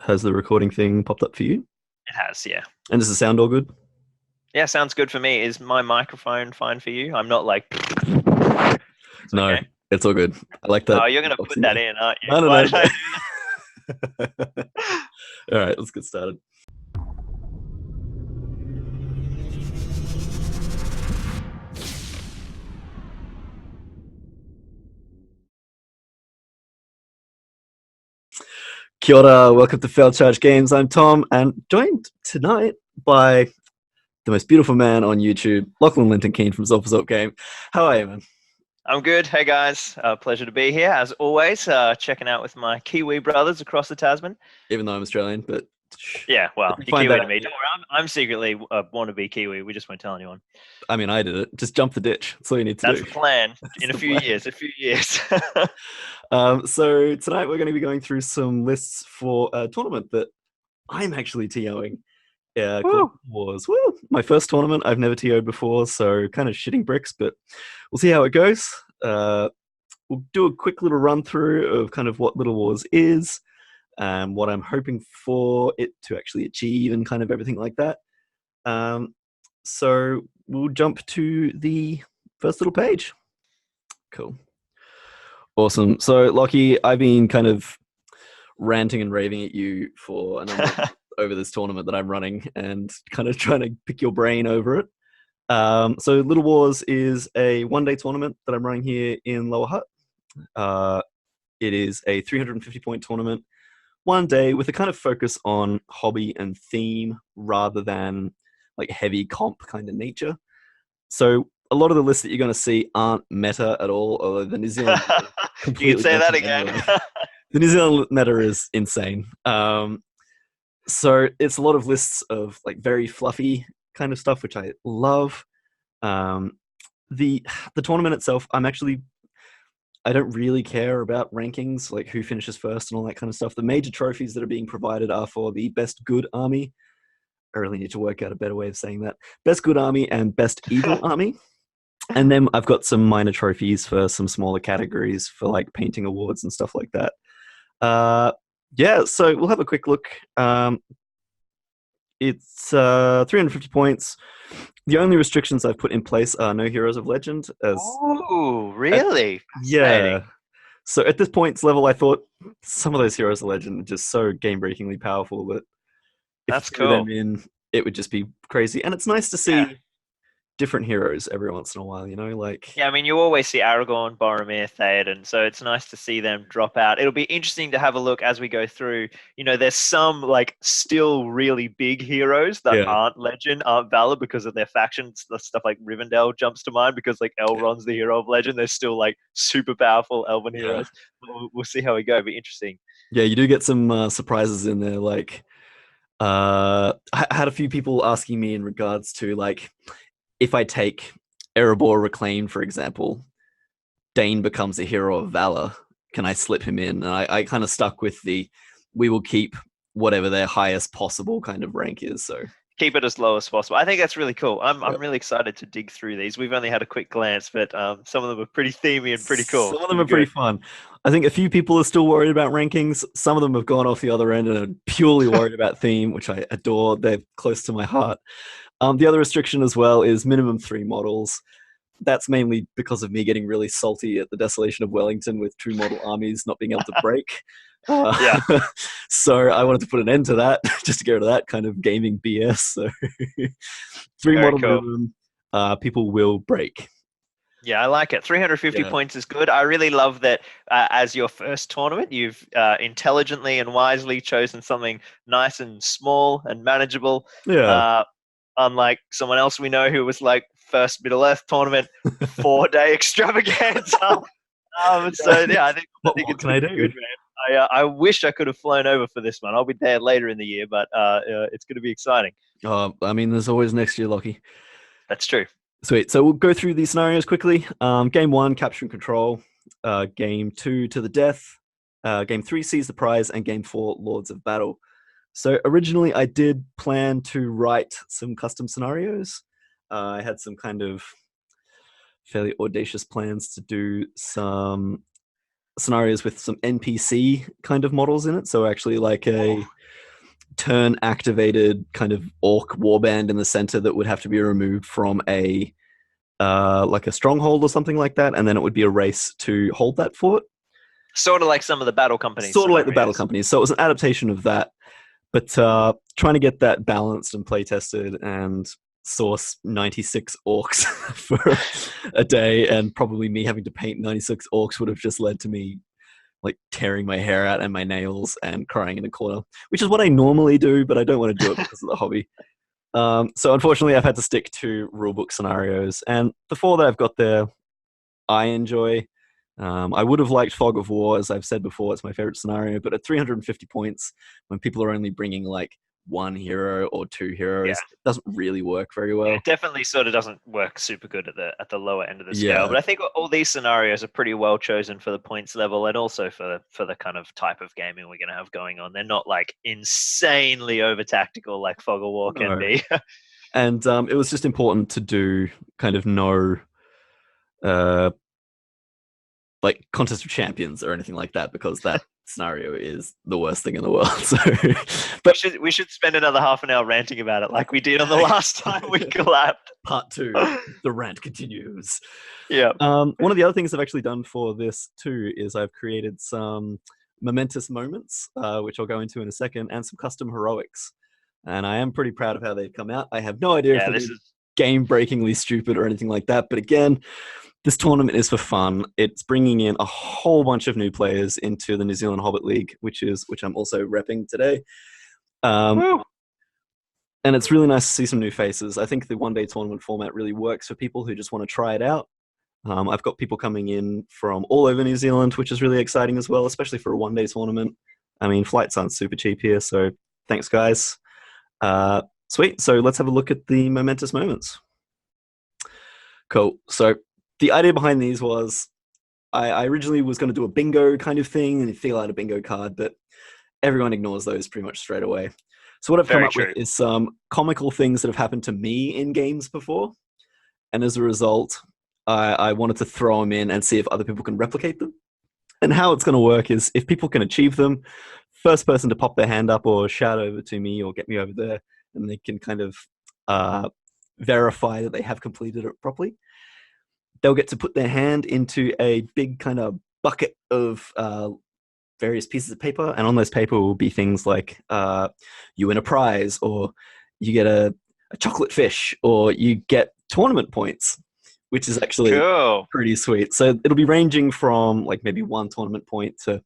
Has the recording thing popped up for you? It has, yeah. And does the sound all good? Yeah, sounds good for me. Is my microphone fine for you? I'm not like, it's No, okay. it's all good. I like that Oh, you're gonna put boxing that there. in, aren't you? No, no, Why no. did I do All right, let's get started. Kia ora, welcome to Failed Charge Games. I'm Tom, and joined tonight by the most beautiful man on YouTube, Lachlan Linton Keen from Zorpazorp Game. How are you, man? I'm good. Hey guys, pleasure to be here as always. Checking out with my Kiwi brothers across the Tasman. Even though I'm Australian, but Yeah, if well, you you're find Kiwi that to out, me. Don't worry, I'm secretly want to be Kiwi. We just won't tell anyone. I mean, I did it. Just jump the ditch. That's all you need to That's do. the plan. That's In a the few plan. years, a few years. So tonight we're going to be going through some lists for a tournament that I'm actually TOing. Called Woo! Wars. Well, my first tournament. I've never TO'd before, so kind of shitting bricks, but we'll see how it goes. We'll do a quick little run through of kind of what Little Wars is, and what I'm hoping for it to actually achieve, and kind of everything like that. So we'll jump to the first little page. Cool. Awesome. So, Lockie, I've been kind of ranting and raving at you for a number of months over this tournament that I'm running and kind of trying to pick your brain over it. So Little Wars is a one-day tournament that I'm running here in Lower Hutt. It is a 350-point tournament, one day with a kind of focus on hobby and theme rather than like heavy comp kind of nature. So a lot of the lists that you're going to see aren't meta at all, although the New Zealand You can completely say goes that from again. anyway. The New Zealand meta is insane. So it's a lot of lists of like very fluffy kind of stuff, which I love. Um, the tournament itself, I don't really care about rankings, like who finishes first and all that kind of stuff. The major trophies that are being provided are for the best good army. I really need to work out a better way of saying that. Best good army and best evil army. And then I've got some minor trophies for some smaller categories for like painting awards and stuff like that. Uh, yeah, so we'll have a quick look. It's 350 points. The only restrictions I've put in place are no heroes of legend. Oh, At, really? Fascinating. yeah. So at this points level, I thought some of those heroes of legend are just so game-breakingly powerful that if you That's threw them cool. in, it would just be crazy. And it's nice to Yeah. see different heroes every once in a while. Like Yeah, I mean, you always see Aragon, Boromir, Theoden, so it's nice to see them drop out. It'll be interesting to have a look as we go through. There's some like still really big heroes that yeah, aren't legend, aren't valid because of their factions. The stuff like Rivendell jumps to mind because like Elrond's the hero of legend. There's still like super powerful elven yeah, heroes. We'll see how we go. It'll be interesting. yeah. You do get some surprises in there. Like I had a few people asking me in regards to like if I take Erebor Reclaimed, for example, Dane becomes a hero of valor. Can I slip him in? And I kind of stuck with the we will keep whatever their highest possible kind of rank is. So Keep it as low as possible. I think that's really cool. I'm yeah. I'm really excited to dig through these. We've only had a quick glance, but some of them are pretty themey and pretty cool. Some of Should them be are pretty good. fun. I think a few people are still worried about rankings. Some of them have gone off the other end and are purely worried about theme, which I adore. They're close to my heart. The other restriction as well is minimum 3 models. That's mainly because of me getting really salty at the desolation of Wellington with 2 model armies not being able to break. Yeah. So I wanted to put an end to that, just to get rid of that kind of gaming BS. So three Very model cool. minimum, people will break. Yeah, I like it. 350 Yeah, points is good. I really love that as your first tournament, you've intelligently and wisely chosen something nice and small and manageable. yeah. Uh, Unlike someone else we know who was like first Middle Earth tournament, 4-day extravaganza. So yeah, I think What it's can going I to be do? good, man. I wish I could have flown over for this one. I'll be there later in the year, but it's going to be exciting. I mean, there's always next year, Lockie. That's true. Sweet. So we'll go through these scenarios quickly. Game 1, capture and control. Game 2, to the death. Game 3, seize the prize. And game 4, lords of battle. So originally I did plan to write some custom scenarios. I had some kind of fairly audacious plans to do some scenarios with some NPC kind of models in it. So actually like Oh, turn activated kind of orc warband in the center that would have to be removed from a like a stronghold or something like that, and then it would be a race to hold that fort. Sort of like some of the battle companies. Sort of like the battle companies. So it was an adaptation of that, but trying to get that balanced and play tested and source 96 orcs for a day, and probably me having to paint 96 orcs would have just led to me like tearing my hair out and my nails and crying in a corner, which is what I normally do, but I don't want to do it because of the hobby. So unfortunately, I've had to stick to rulebook scenarios, and the 4 that I've got there, I enjoy. I would have liked Fog of War, as I've said before, it's my favorite scenario, but at 350 points, when people are only bringing like 1 hero or 2 heroes, it doesn't really work very well. It definitely sort of doesn't work super good at the lower end of the scale. But I think all these scenarios are pretty well chosen for the points level, and also for the kind of type of gaming we're going to have going on. They're not like insanely over tactical like Fog of War can be. And it was just important to do kind of no like Contest of Champions or anything like that, because that scenario is the worst thing in the world. So, but we should spend another half an hour ranting about it, like we did on the last time we collapsed. Part 2, the rant continues. Yeah. One of the other things I've actually done for this too is I've created some momentous moments, which I'll go into in a second, and some custom heroics. And I am pretty proud of how they've come out. I have no idea if this is game-breakingly stupid or anything like that, but again, this tournament is for fun. It's bringing in a whole bunch of new players into the New Zealand Hobbit League, which I'm also repping today. And it's really nice to see some new faces. I think the one-day tournament format really works for people who just want to try it out. I've got people coming in from all over New Zealand, which is really exciting as well, especially for a one-day tournament. I mean, flights aren't super cheap here, so thanks, guys. Sweet. So let's have a look at the momentous moments. Cool. So the idea behind these was I originally was going to do a bingo kind of thing and feel out a bingo card, but everyone ignores those pretty much straight away. So what I've come up with is some comical things that have happened to me in games before. And as a result, I wanted to throw them in and see if other people can replicate them. And how it's going to work is if people can achieve them, first person to pop their hand up or shout over to me or get me over there, and they can kind of verify that they have completed it properly. They'll get to put their hand into a big kind of bucket of various pieces of paper, and on those paper will be things like you win a prize, or you get a chocolate fish, or you get tournament points, which is actually pretty sweet. So it'll be ranging from like maybe 1 tournament point to,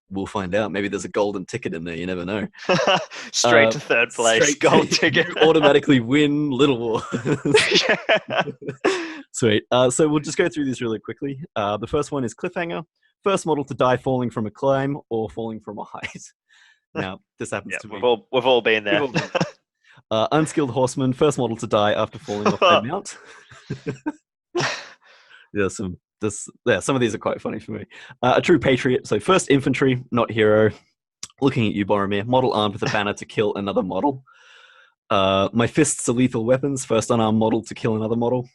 we'll find out, maybe there's a golden ticket in there, you never know. Straight to 3rd place, gold ticket. You automatically win Little War. Sweet. So we'll just go through these really quickly. The first one is Cliffhanger. First model to die falling from a climb or falling from a height. Now, this happens to me. We've all been there. Unskilled Horseman. First model to die after falling off their mount. Some of these are quite funny for me. A True Patriot. So first infantry, not hero. Looking at you, Boromir. Model armed with a banner to kill another model. My fists are lethal weapons. First unarmed model to kill another model.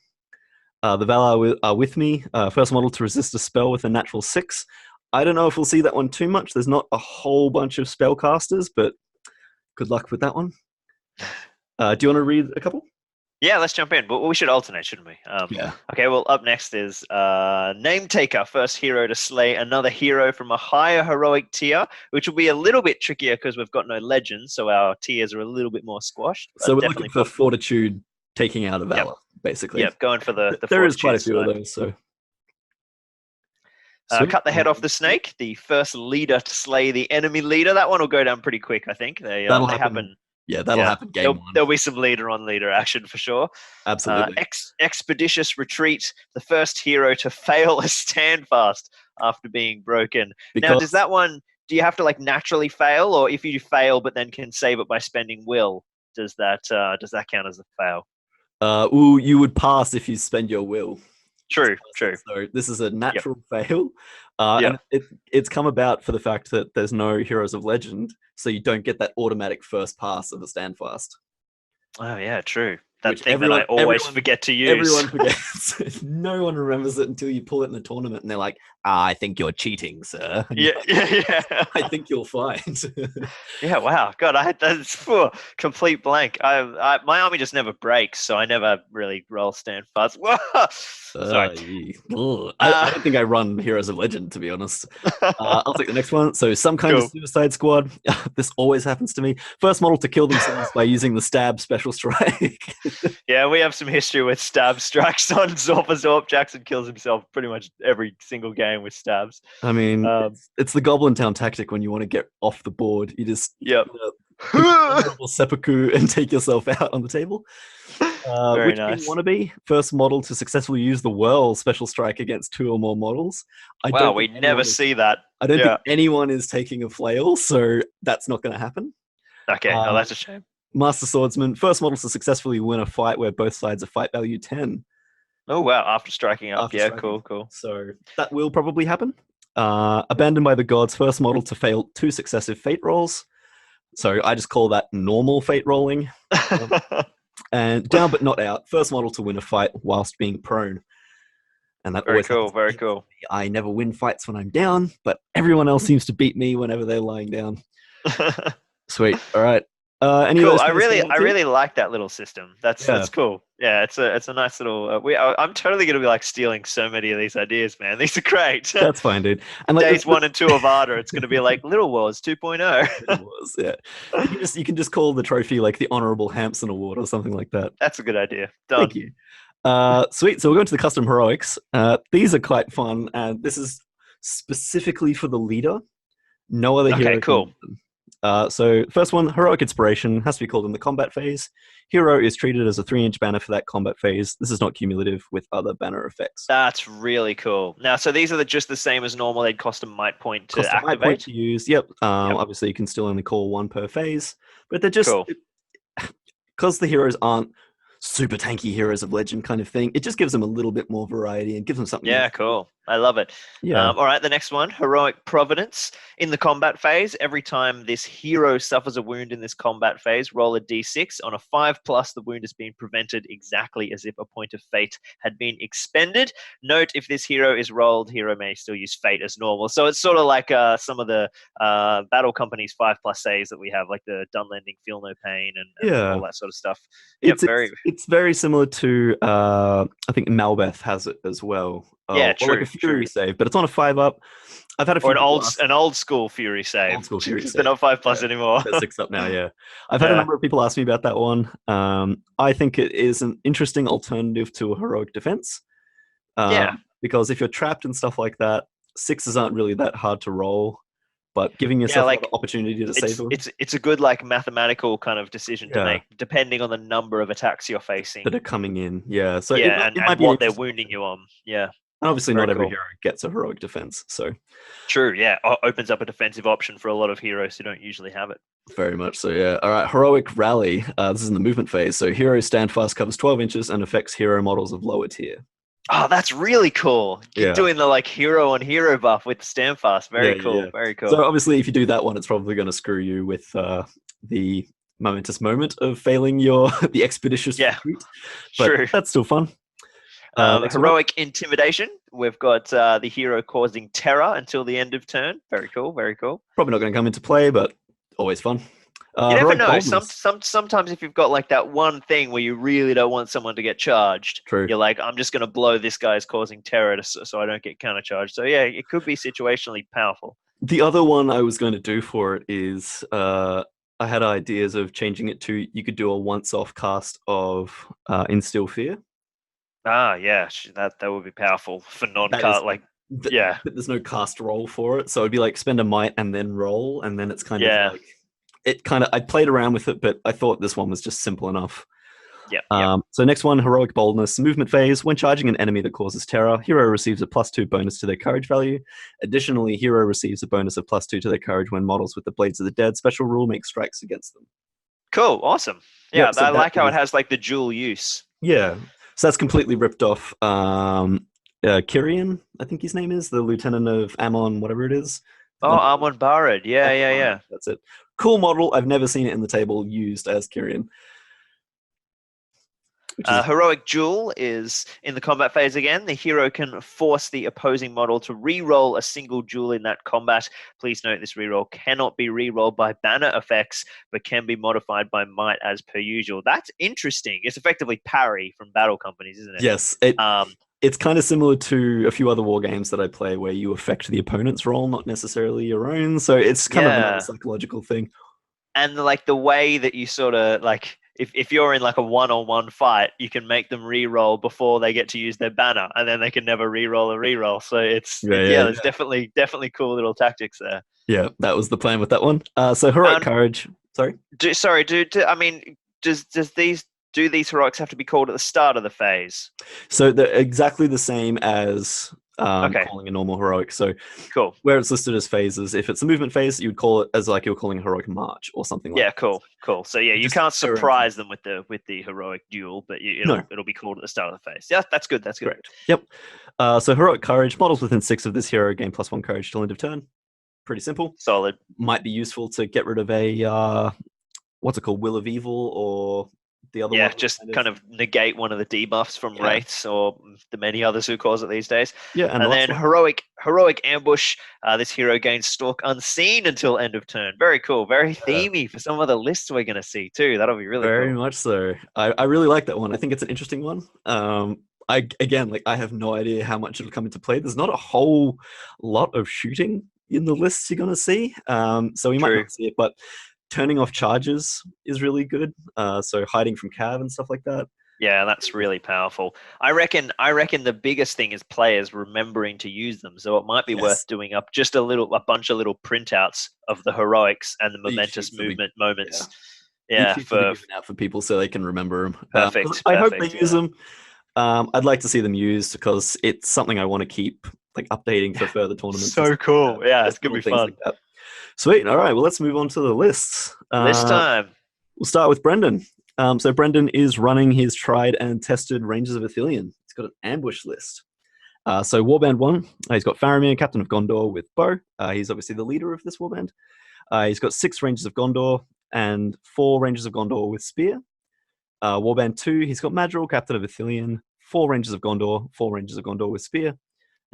The Valar are with me. First model to resist a spell with a natural 6. I don't know if we'll see that one too much. There's not a whole bunch of spellcasters, but good luck with that one. Do you want to read a couple? Yeah, let's jump in. But we should alternate, shouldn't we? Yeah. Okay, well, up next is Name Taker, first hero to slay another hero from a higher heroic tier, which will be a little bit trickier because we've got no legends, so our tiers are a little bit more squashed. So we're looking for Fortitude taking out a Valor, basically. Yep, going for the There is quite a few of those, so... Cut the head off the snake, the first leader to slay the enemy leader. That one will go down pretty quick, I think. They happen. Yeah, that'll happen game one. There'll be some leader on leader action for sure. Absolutely. Expeditious Retreat, the first hero to fail a standfast after being broken. Now, does that one, do you have to like naturally fail, or if you fail but then can save it by spending will, does that count as a fail? You would pass if you spend your will. True. So this is a natural fail. And it's come about for the fact that there's no Heroes of Legend, so you don't get that automatic first pass of a standfast. Oh yeah, true. that thing that I always forget to use. Everyone forgets. No one remembers it until you pull it in a tournament, and they're like, I think you're cheating, sir. Yeah. I think you'll find. Yeah, wow. God, I had that's complete blank. My army just never breaks, so I never really roll stand fast. Sorry. I don't think I run Heroes of Legend, to be honest. I'll take the next one. So some kind of suicide squad. This always happens to me. First model to kill themselves by using the stab special strike. Yeah, we have some history with stab strikes on Zorpazorp. Jackson kills himself pretty much every single game with stabs. I mean, it's the Goblin Town tactic when you want to get off the board. You just seppuku and take yourself out on the table. Which nice. Wannabe, first model to successfully use the Whirl special strike against 2 or more models. We never see that. I don't think anyone is taking a flail, so that's not going to happen. Okay, no, that's a shame. Master Swordsman, first model to successfully win a fight where both sides are fight value 10. Oh, wow. After striking up. Cool. So that will probably happen. Abandoned by the Gods, first model to fail 2 successive fate rolls. So I just call that normal fate rolling. And down but not out, first model to win a fight whilst being prone. And that very cool. I never win fights when I'm down, but everyone else seems to beat me whenever they're lying down. Sweet. All right. Cool. I really like that little system. That's cool. Yeah, it's a nice little. I'm totally gonna be like stealing so many of these ideas, man. These are great. That's fine, dude. And like days 1 and 2 of Arda, it's gonna be like Little Wars 2.0. Little Wars, yeah. You can just call the trophy like the Honorable Hampson Award or something like that. That's a good idea. Done. Thank you. Sweet. So we're going to the custom heroics. These are quite fun, and this is specifically for the leader. No other hero. Okay, cool. So first one, Heroic Inspiration, has to be called in the combat phase. Hero is treated as a 3-inch banner for that combat phase. This is not cumulative with other banner effects. That's really cool. Now, so these are just the same as normal. They'd cost a might point to activate. Might point to use. Yep. Obviously, you can still only call 1 per phase, but they're just because the heroes aren't super tanky Heroes of Legend kind of thing. It just gives them a little bit more variety and gives them something. Yeah, cool. I love it. Yeah. All right, the next one, Heroic Providence. In the combat phase, every time this hero suffers a wound in this combat phase, roll a d6. On a 5+, the wound has been prevented exactly as if a point of fate had been expended. Note, if this hero is rolled, hero may still use fate as normal. So it's sort of like some of the Battle Company's 5+ saves that we have, like the Dunlending Feel No Pain and all that sort of stuff. It's very similar to, I think Malbeth has it as well. Yeah, true. Or like a Fury save, but it's on a 5+. I've had a few. Or an old school Fury save. Old school Fury save. They're not 5+ anymore. They're 6 up now. Yeah, I've had a number of people ask me about that one. I think it is an interesting alternative to a heroic defense. Because if you're trapped and stuff like that, 6s aren't really that hard to roll. But giving yourself an opportunity to save them. It's a good like mathematical kind of decision to make, depending on the number of attacks you're facing that are coming in. Yeah. So it might be what they're wounding you on. Yeah. And obviously, not every hero gets a heroic defense. So true. Yeah. Opens up a defensive option for a lot of heroes who don't usually have it. Very much so. Yeah. All right. Heroic Rally. This is in the movement phase. So hero standfast covers 12 inches and affects hero models of lower tier. Oh, that's really cool. You're doing the like hero on hero buff with Standfast. Very cool. Yeah. Very cool. So obviously if you do that one, it's probably going to screw you with the momentous moment of failing the expeditious retreat. But true. That's still fun. Heroic Intimidation. We've got the hero causing terror until the end of turn. Very cool. Very cool. Probably not going to come into play, but always fun. You never know. Sometimes if you've got like that one thing where you really don't want someone to get charged, you're like, I'm just going to blow this guy's causing terror so I don't get countercharged. So yeah, it could be situationally powerful. The other one I was going to do for it is I had ideas of changing it to you could do a once-off cast of Instill Fear. Ah, yeah, that would be powerful for non-cast. But there's no cast roll for it, so it'd be like spend a might and then roll, and then it's kind of like. I played around with it, but I thought this one was just simple enough. Yeah. So next one, Heroic Boldness. Movement phase. When charging an enemy that causes terror, hero receives a +2 bonus to their courage value. Additionally, hero receives a bonus of +2 to their courage when models with the Blades of the Dead special rule make strikes against them. Cool. Awesome. Yeah, I like how it has like the dual use. Yeah. So that's completely ripped off Kyrian, I think his name is, the Lieutenant of Ammon, whatever it is. Oh, Ammon Barad. Yeah. That's it. Cool model. I've never seen it in the table used as Kyrian. Which is Heroic Duel is in the combat phase again. The hero can force the opposing model to re-roll a single duel in that combat. Please note this re-roll cannot be re-rolled by banner effects, but can be modified by might as per usual. That's interesting. It's effectively parry from battle companies, isn't it? yes. It's kind of similar to a few other war games that I play where you affect the opponent's roll, not necessarily your own. So it's kind of another psychological thing. And like the way that you sort of like, if you're in like a one-on-one fight, you can make them re-roll before they get to use their banner, and then they can never re-roll a re-roll. So there's definitely cool little tactics there. Yeah, that was the plan with that one. So heroic courage. Sorry. Do these heroics have to be called at the start of the phase? So they're exactly the same as calling a normal heroic. So cool. Where it's listed as phases, if it's a movement phase, you would call it as like you're calling a heroic march or something like that. Yeah, cool. So yeah, you can't surprise them with the heroic duel, but it'll be called at the start of the phase. Yeah, that's good. That's good. Correct. Yep. So heroic courage, models within 6 of this hero gain +1 courage till end of turn. Pretty simple. Solid. Might be useful to get rid of a what's it called, Will of Evil, or the other one. Yeah, just kind of negate one of the debuffs from wraiths or the many others who cause it these days. Yeah, and then heroic ambush. This hero gains stalk unseen until end of turn. Very cool. Very themey for some of the lists we're going to see too. That'll be really very cool. much so. I really like that one. I think it's an interesting one. I have no idea how much it'll come into play. There's not a whole lot of shooting in the lists you're going to see, so we might not see it, but turning off charges is really good. So hiding from cav and stuff like that. Yeah, that's really powerful. I reckon the biggest thing is players remembering to use them. So it might be worth doing up just a bunch of little printouts of the heroics and the momentous movement moments. Yeah, for people so they can remember them. Perfect. I hope they use them. I'd like to see them used because it's something I want to keep like updating for further tournaments. So cool. Yeah, it's gonna be fun. Like sweet. All right. Well, let's move on to the lists. List time. We'll start with Brendan. So Brendan is running his tried and tested Rangers of Ithilien. He's got an ambush list. So Warband 1, he's got Faramir, Captain of Gondor with bow. He's obviously the leader of this warband. He's got 6 Rangers of Gondor and 4 Rangers of Gondor with spear. Warband 2, he's got Madril, Captain of Ithilien, 4 Rangers of Gondor, 4 Rangers of Gondor with spear.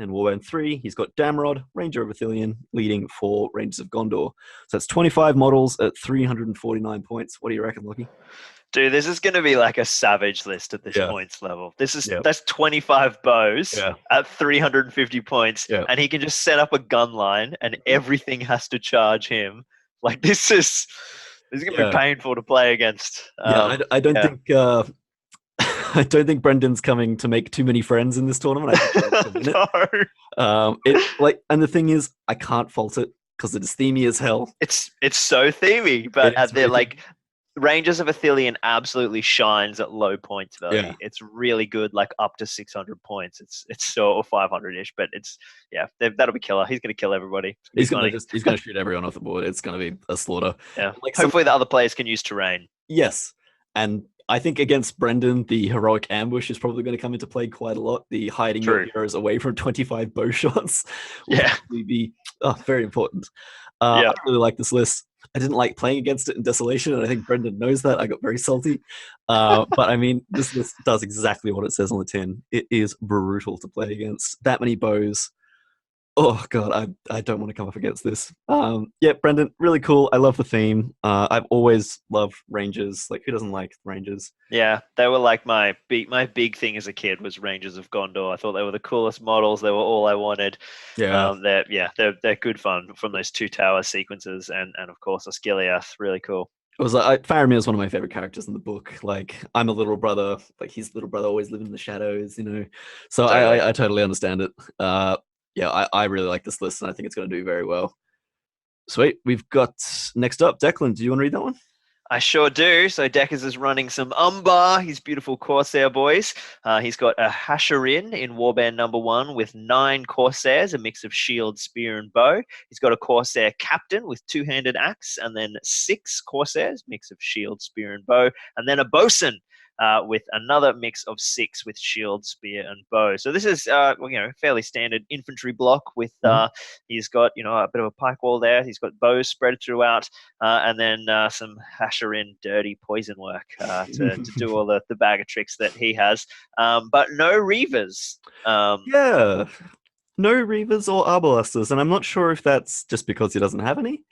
And Warband 3, he's got Damrod, Ranger of Ithilien, leading 4 Rangers of Gondor. So that's 25 models at 349 points. What do you reckon, Lockie? Dude, this is going to be like a savage list at this points level. That's 25 bows at 350 points, and he can just set up a gun line, and everything has to charge him. Like this is going to be painful to play against. I don't think. I don't think Brendan's coming to make too many friends in this tournament. No. And the thing is, I can't fault it because it is themey as hell. It's so themey, but they're like. Rangers of Ithilien absolutely shines at low points value. Yeah. It's really good, like up to 600 points. It's so, or 500-ish, but that'll be killer. He's going to kill everybody. He's going to shoot everyone off the board. It's going to be a slaughter. Yeah. Hopefully the other players can use terrain. Yes. And I think against Brendan, the heroic ambush is probably going to come into play quite a lot. The hiding your heroes away from 25 bow shots will probably be very important. I really like this list. I didn't like playing against it in Desolation, and I think Brendan knows that. I got very salty. But I mean, this list does exactly what it says on the tin. It is brutal to play against. That many bows. Oh, God, I don't want to come up against this. Brendan, really cool. I love the theme. I've always loved Rangers. Like, who doesn't like Rangers? Yeah, they were like my big thing as a kid was Rangers of Gondor. I thought they were the coolest models. They were all I wanted. Yeah. They're good fun from those 2 tower sequences and of course Osgiliath. Really cool. It was like Faramir is one of my favorite characters in the book. Like, I'm a little brother. Like, his little brother always living in the shadows, you know. So totally. I totally understand it. I really like this list, and I think it's going to do very well. Sweet. We've got next up, Declan. Do you want to read that one? I sure do. So Deckers is running some Umbar, his beautiful Corsair boys. He's got a Hasharin in Warband number 1 with 9 Corsairs, a mix of shield, spear, and bow. He's got a Corsair captain with 2-handed axe, and then 6 Corsairs, mix of shield, spear, and bow, and then a bosun. with another mix of 6 with shield, spear, and bow. So this is fairly standard infantry block with he's got a bit of a pike wall there. He's got bows spread throughout, and then some Hasherin dirty poison work to do all the bag of tricks that he has. But no Reavers. Yeah. No Reavers or Arbalesters, and I'm not sure if that's just because he doesn't have any.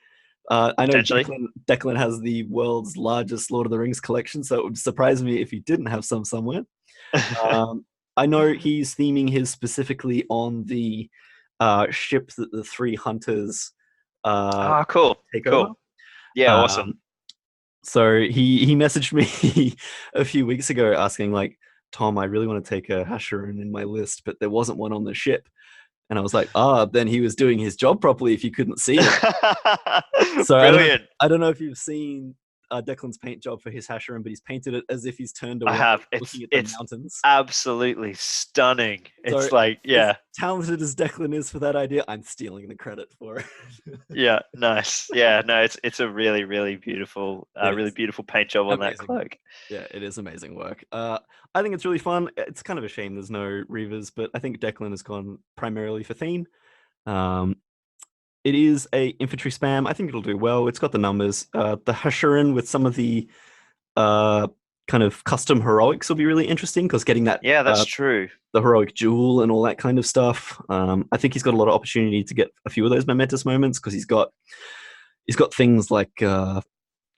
I know Declan has the world's largest Lord of the Rings collection, so it would surprise me if he didn't have some somewhere. I know he's theming his specifically on the ship that the 3 hunters cool. take over. Yeah, awesome. So he messaged me a few weeks ago asking, like, Tom, I really want to take a Hasherin in my list, but there wasn't one on the ship. And I was like, then he was doing his job properly if you couldn't see it. So brilliant. I don't know if you've seen Declan's paint job for his Hasherin, but he's painted it as if he's turned away. I have. Looking at the mountains. Absolutely stunning. So it's like, yeah. As talented as Declan is for that idea, I'm stealing the credit for it. Yeah, nice. Yeah, no, it's a really, really beautiful, beautiful paint job on that cloak. Yeah, it is amazing work. I think it's really fun. It's kind of a shame there's no Reavers, but I think Declan has gone primarily for theme. It is a infantry spam. I think it'll do well. It's got the numbers. The Hasherin with some of the kind of custom heroics will be really interesting because getting that. Yeah, that's true. The heroic jewel and all that kind of stuff. I think he's got a lot of opportunity to get a few of those momentous moments because he's got things like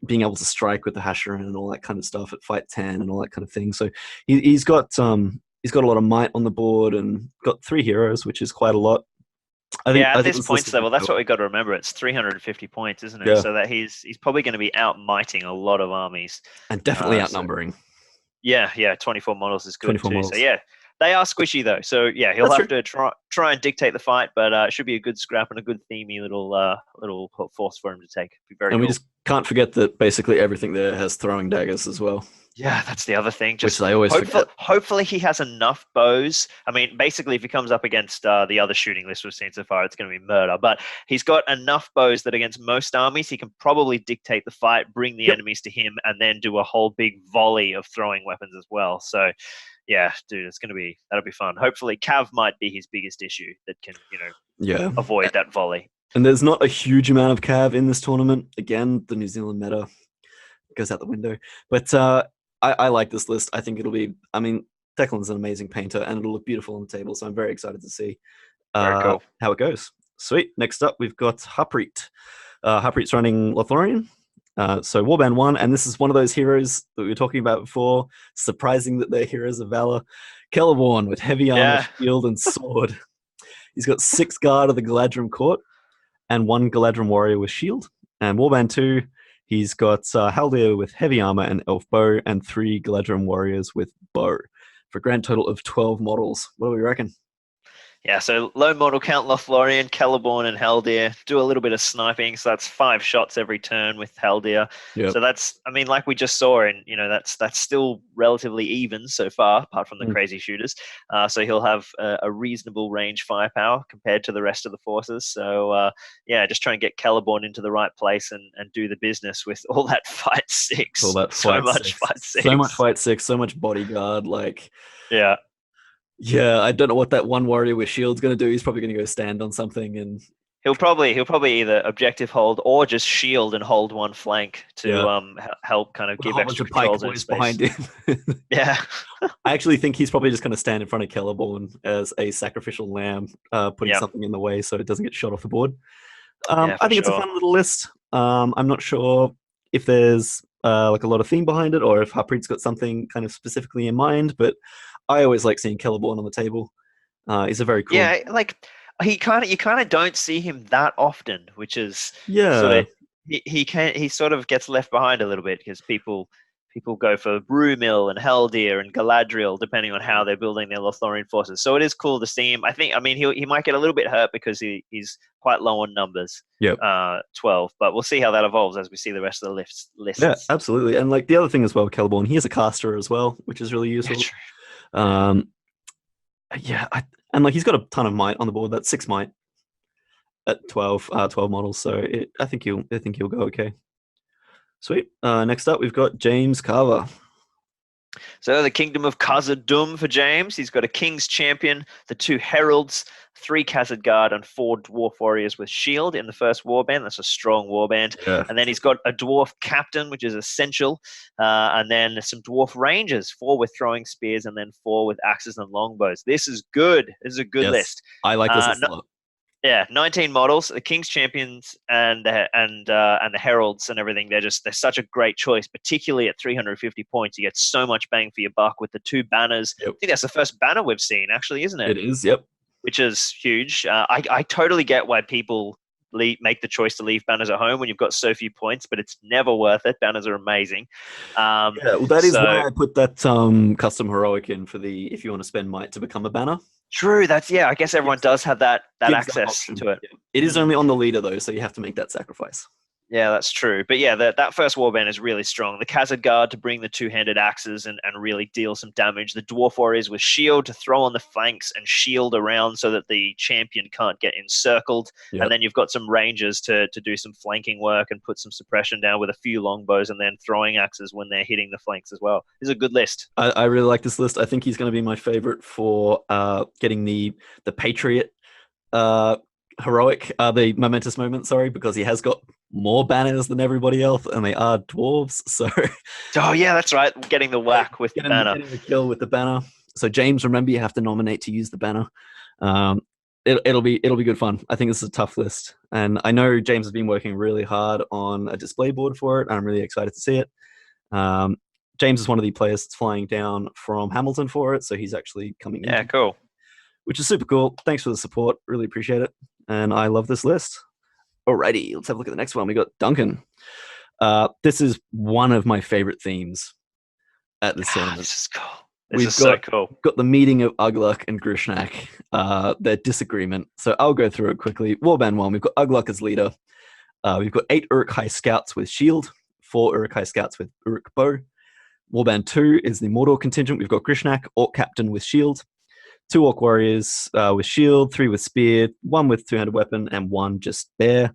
being able to strike with the Hasherin and all that kind of stuff at fight 10 and all that kind of thing. So he's got a lot of might on the board and got 3 heroes, which is quite a lot. I think at this points level, that's what we've got to remember. It's 350 points, isn't it? Yeah. So that he's probably going to be out-mighting a lot of armies. And definitely outnumbering. Yeah, 24 models is good too. Models. So yeah, they are squishy though. So yeah, he'll have to try and dictate the fight, but it should be a good scrap and a good themey little force for him to take. Be very and cool. We just can't forget that basically everything there has throwing daggers as well. Yeah, that's the other thing. Which I always forget. Hopefully he has enough bows. I mean, basically, if he comes up against the other shooting list we've seen so far, it's going to be murder. But he's got enough bows that against most armies, he can probably dictate the fight, bring the enemies to him, and then do a whole big volley of throwing weapons as well. So, yeah, dude, that'll be fun. Hopefully, Cav might be his biggest issue that can, avoid that volley. And there's not a huge amount of Cav in this tournament. Again, the New Zealand meta goes out the window. But I like this list. I think it'll be, Declan's an amazing painter and it'll look beautiful on the table. So I'm very excited to see how it goes. Sweet. Next up, we've got Harpreet. Harpreet's running Lothlorien. So Warband 1, and this is one of those heroes that we were talking about before. Surprising that they're heroes of valor. Caliban with heavy armor, shield, and sword. He's got 6 guard of the Galadrim court and 1 Galadrim warrior with shield. And Warband 2, he's got Haldir with heavy armor and elf bow, and 3 Galadrim warriors with bow, for a grand total of 12 models. What do we reckon? Yeah, so low model count Lothlorien, Caliban, and Haldir. Do a little bit of sniping, so that's 5 shots every turn with Haldir. Yep. So that's, like we just saw, and that's still relatively even so far, apart from the crazy shooters. So he'll have a reasonable range firepower compared to the rest of the forces. So just try and get Caliban into the right place and do the business with all that fight 6. All that so much fight 6. So much fight 6. So much bodyguard. Yeah. Yeah, I don't know what that one warrior with shield's going to do. He's probably going to go stand on something, and he'll probably either objective hold or just shield and hold one flank to help kind of give extra controls in space behind him. Yeah, I actually think he's probably just going to stand in front of Caliban as a sacrificial lamb, putting something in the way so it doesn't get shot off the board. I think it's a fun little list. I'm not sure if there's a lot of theme behind it, or if Harpreet's got something kind of specifically in mind, but I always like seeing Caliban on the table. He's a very cool. Yeah, you kind of don't see him that often, which is he sort of gets left behind a little bit because people go for Brumil and Haldir and Galadriel depending on how they're building their Lothlorien forces. So it is cool to see him. He might get a little bit hurt because he's quite low on numbers. 12, but we'll see how that evolves as we see the rest of the lists. Yeah, absolutely. And the other thing as well, Caliban, he is a caster as well, which is really useful. He's got a ton of might on the board. That's 6 might at 12 models. So I think he'll go okay. Sweet. Next up, we've got James Carver. So the Kingdom of Khazad-dûm for James. He's got a King's Champion, the 2 Heralds, 3 Khazad Guard, and 4 Dwarf Warriors with Shield in the first warband. That's a strong warband. Yeah. And then he's got a Dwarf Captain, which is essential. And then some Dwarf Rangers, 4 with throwing spears, and then 4 with axes and longbows. This is good. This is a good list. I like this a lot. Yeah, 19 models. The King's Champions and the Heralds and everything. They're such a great choice, particularly at 350 points. You get so much bang for your buck with the 2 banners. Yep. I think that's the first banner we've seen, actually, isn't it? It is. Yep. Which is huge. I totally get why people make the choice to leave banners at home when you've got so few points, but it's never worth it. Banners are amazing. Yeah, well, that is why I put that custom heroic in for the if you want to spend might to become a banner. True. I guess everyone does have that access to it. It is only on the leader though, so you have to make that sacrifice. Yeah, that's true. But yeah, that first warband is really strong. The Khazad Guard to bring the 2-handed axes and really deal some damage. The Dwarf Warriors with shield to throw on the flanks and shield around so that the champion can't get encircled. Yep. And then you've got some rangers to do some flanking work and put some suppression down with a few longbows and then throwing axes when they're hitting the flanks as well. This is a good list. I really like this list. I think he's going to be my favorite for getting the Patriot heroic, the momentous moment, because he has got more banners than everybody else and they are dwarves, so oh yeah, that's right, getting the whack with the banner, getting the kill with the banner. So James, remember you have to nominate to use the banner. It'll be good fun. I think this is a tough list, and I know James has been working really hard on a display board for it. I'm really excited to see it. James is one of the players that's flying down from Hamilton for it, so he's actually coming in. Yeah, cool. Which is super cool. Thanks for the support. Really appreciate it. And I love this list. Alrighty, let's have a look at the next one. We got Duncan. This is one of my favorite themes at this tournament. This is cool. This is so cool. Got the meeting of Ugluk and Grishnak, their disagreement. So I'll go through it quickly. Warband 1, we've got Ugluk as leader. We've got 8 Uruk-hai scouts with shield, 4 Uruk-hai scouts with Uruk bow. Warband 2 is the Mordor contingent. We've got Grishnak, Orc captain with shield. 2 Orc warriors with shield, 3 with spear, 1 with 2-handed weapon, and 1 just bear.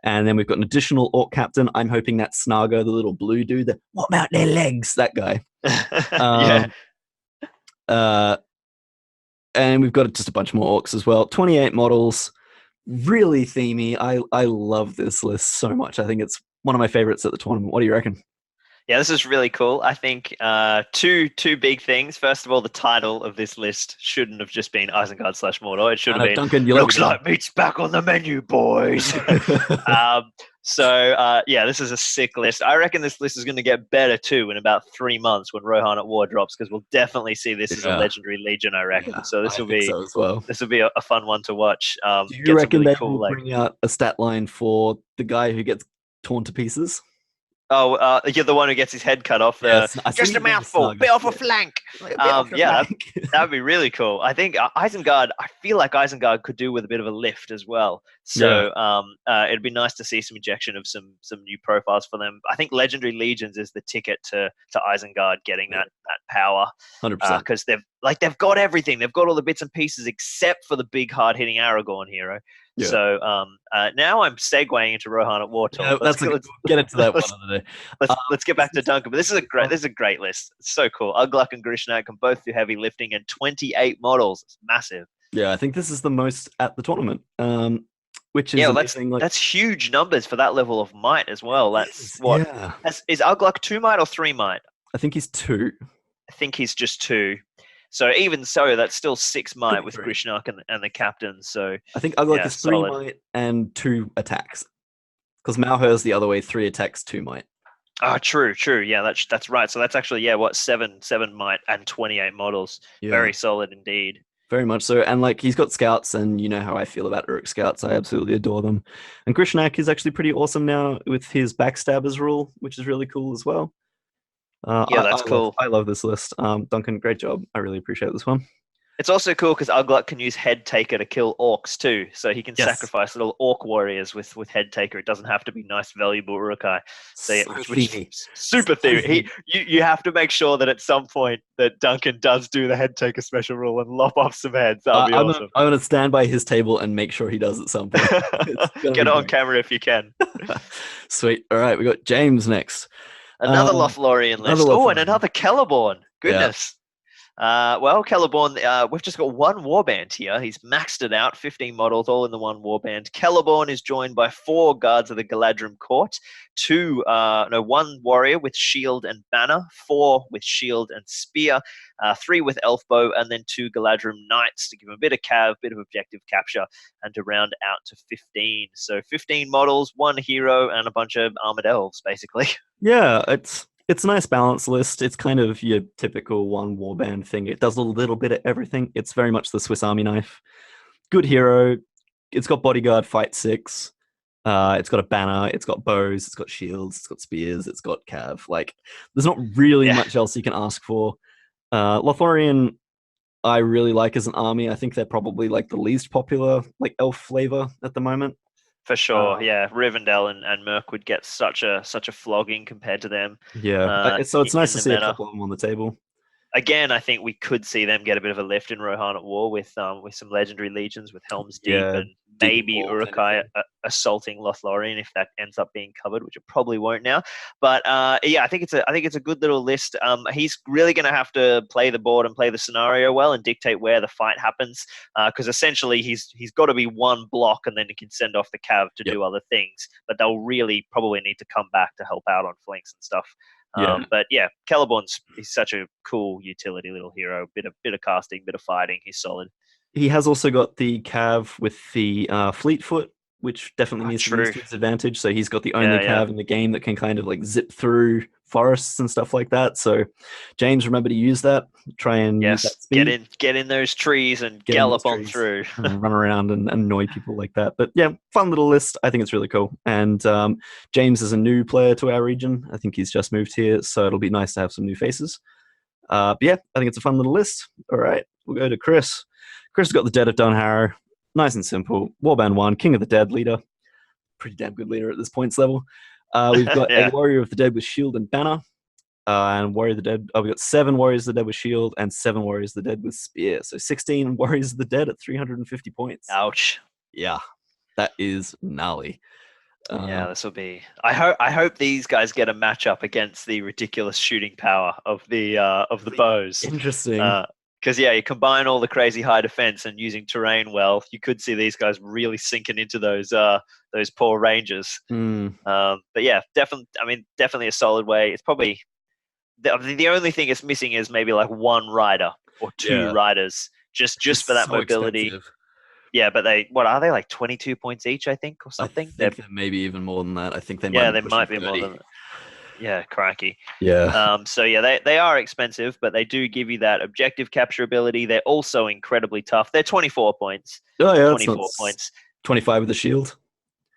And then we've got an additional Orc captain. I'm hoping that Snargo, the little blue dude, what about their legs? That guy. Yeah. And we've got just a bunch more Orcs as well. 28 models. Really themey. I love this list so much. I think it's one of my favorites at the tournament. What do you reckon? Yeah, this is really cool. I think two big things. First of all, the title of this list shouldn't have just been Isengard / Mordor. It should have been Duncan, looks like meat's back on the menu, boys. Yeah, this is a sick list. I reckon this list is going to get better too in about 3 months when Rohan at War drops, because we'll definitely see this as a legendary legion, I reckon. Yeah, so this will be so as well. This will be a fun one to watch. Do you reckon really they will bring out a stat line for the guy who gets torn to pieces? Oh, you're the one who gets his head cut off. Just a mouthful, bit off a flank. Yeah, that would be really cool. I think Isengard. I feel like Isengard could do with a bit of a lift as well. So it'd be nice to see some injection of some new profiles for them. I think Legendary Legions is the ticket to Isengard getting that power. 100%. Because they've got everything. They've got all the bits and pieces except for the big hard hitting Eragon hero. Yeah. So now I'm segueing into Rohan at War Talk. Yeah, let's get into that one of the day. Let's get back to Duncan. But this is a great list. It's so cool. Ugluk and Grishnak can both do heavy lifting, and 28 models. It's massive. Yeah, I think this is the most at the tournament. Which is that's huge numbers for that level of might as well. That's what is Ugluk 2 might or 3 might? I think he's 2. I think he's just 2. So even so, that's still 6 might with Grishnak and the captain. So I think Ugluk is 3 might and 2 attacks. Because Malher's the other way, 3 attacks, 2 might. Ah, true. Yeah, that's right. So that's actually 7 might and 28 models. Yeah. Very solid indeed. Very much so. And he's got scouts, and you know how I feel about Uruk scouts. I absolutely adore them. And Grishnak is actually pretty awesome now with his backstabbers rule, which is really cool as well. That's cool. I love this list. Duncan, great job. I really appreciate this one. It's also cool because Ugluk can use Head Taker to kill orcs too. So he can sacrifice little orc warriors with Head Taker. It doesn't have to be nice, valuable Uruk-hai. So super theory. You have to make sure that at some point that Duncan does do the Head Taker special rule and lop off some heads. That'll be awesome. I'm going to stand by his table and make sure he does at some point. Get on camera if you can. Sweet. All right, we got James next. Another Lothlorien list. And another Caliban. Goodness. Well, Caliban, we've just got one warband here. He's maxed it out, 15 models, all in the one warband. Caliban is joined by 4 guards of the Galadrim court, one warrior with shield and banner, 4 with shield and spear, 3 with elf bow, and then 2 Galadrim knights to give him a bit of cav, bit of objective capture, and to round out to 15. So 15 models, 1 hero, and a bunch of armored elves, basically. Yeah, it's a nice balanced list. It's kind of your typical one warband thing. It does a little bit of everything. It's very much the Swiss Army knife. Good hero. It's got bodyguard, fight 6. It's got a banner. It's got bows. It's got shields. It's got spears. It's got cav. Like, there's not really much else you can ask for. Lothlorien, I really like as an army. I think they're probably like the least popular like elf flavor at the moment. For sure, yeah. Rivendell and Merc would get such a flogging compared to them. Yeah, so it's nice to see a couple of them on the table. Again, I think we could see them get a bit of a lift in Rohan at War with some legendary legions with Helm's Deep and maybe Uruk-hai assaulting Lothlorien if that ends up being covered, which it probably won't now. But I think it's a good little list. He's really going to have to play the board and play the scenario well and dictate where the fight happens, because essentially he's got to be one block and then he can send off the cav to do other things. But they'll really probably need to come back to help out on flanks and stuff. But yeah, Caliban's he's such a cool utility little hero. Bit of casting, bit of fighting. He's solid. He has also got the cav with the fleet foot, which definitely needs to use to his advantage. So he's got the only cav in the game that can kind of like zip through forests and stuff like that. So James, remember to use that. Try and use that speed. Get in those trees and gallop on through. And run around and annoy people like that. But yeah, fun little list. I think it's really cool. And James is a new player to our region. I think he's just moved here, so it'll be nice to have some new faces. But yeah, I think it's a fun little list. All right, we'll go to Chris. Chris has got the Dead of Dunharrow. Nice and simple. Warband 1, King of the Dead leader. Pretty damn good leader at this points level. We've got a Warrior of the Dead with shield and banner. And Warrior of the Dead. We've got 7 Warriors of the Dead with shield and 7 Warriors of the Dead with spear. So 16 Warriors of the Dead at 350 points. Ouch. Yeah, that is gnarly. Yeah, this will be. I hope these guys get a matchup against the ridiculous shooting power of the bows. Interesting. Because you combine all the crazy high defense and using terrain well, you could see these guys really sinking into those poor rangers. But yeah, definitely a solid way. It's probably the only thing it's missing is maybe like 1 rider or 2 riders just for that mobility. Expensive. Yeah, but what are they, like 22 points each, I think, or something? I think they're maybe even more than that. I think they might be more than that. Yeah, crikey. Yeah. So yeah, they are expensive, but they do give you that objective capture ability. They're also incredibly tough. They're 24 points. Oh yeah, 24 points. 25 with the shield.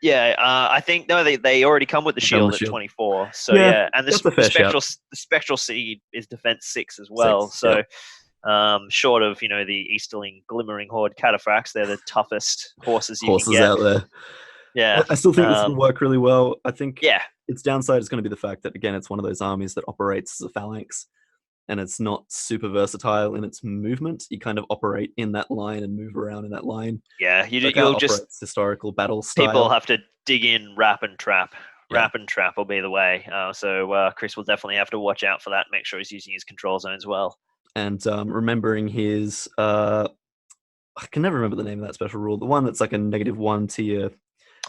Yeah, I think they already come with the shield at 24. So yeah, and the spectral seed is defense 6 as well. Short of the Easterling Glimmering Horde Cataphracts, they're the toughest horses you can get out there. Yeah, I still think this will work really well. I think its downside is going to be the fact that again it's one of those armies that operates as a phalanx, and it's not super versatile in its movement. You kind of operate in that line and move around in that line. Yeah, you'll just historical battle style. People have to dig in, wrap and trap. Wrap and trap will be the way. So Chris will definitely have to watch out for that. Make sure he's using his control zones well. And remembering his, I can never remember the name of that special rule. The one that's like a -1 to your.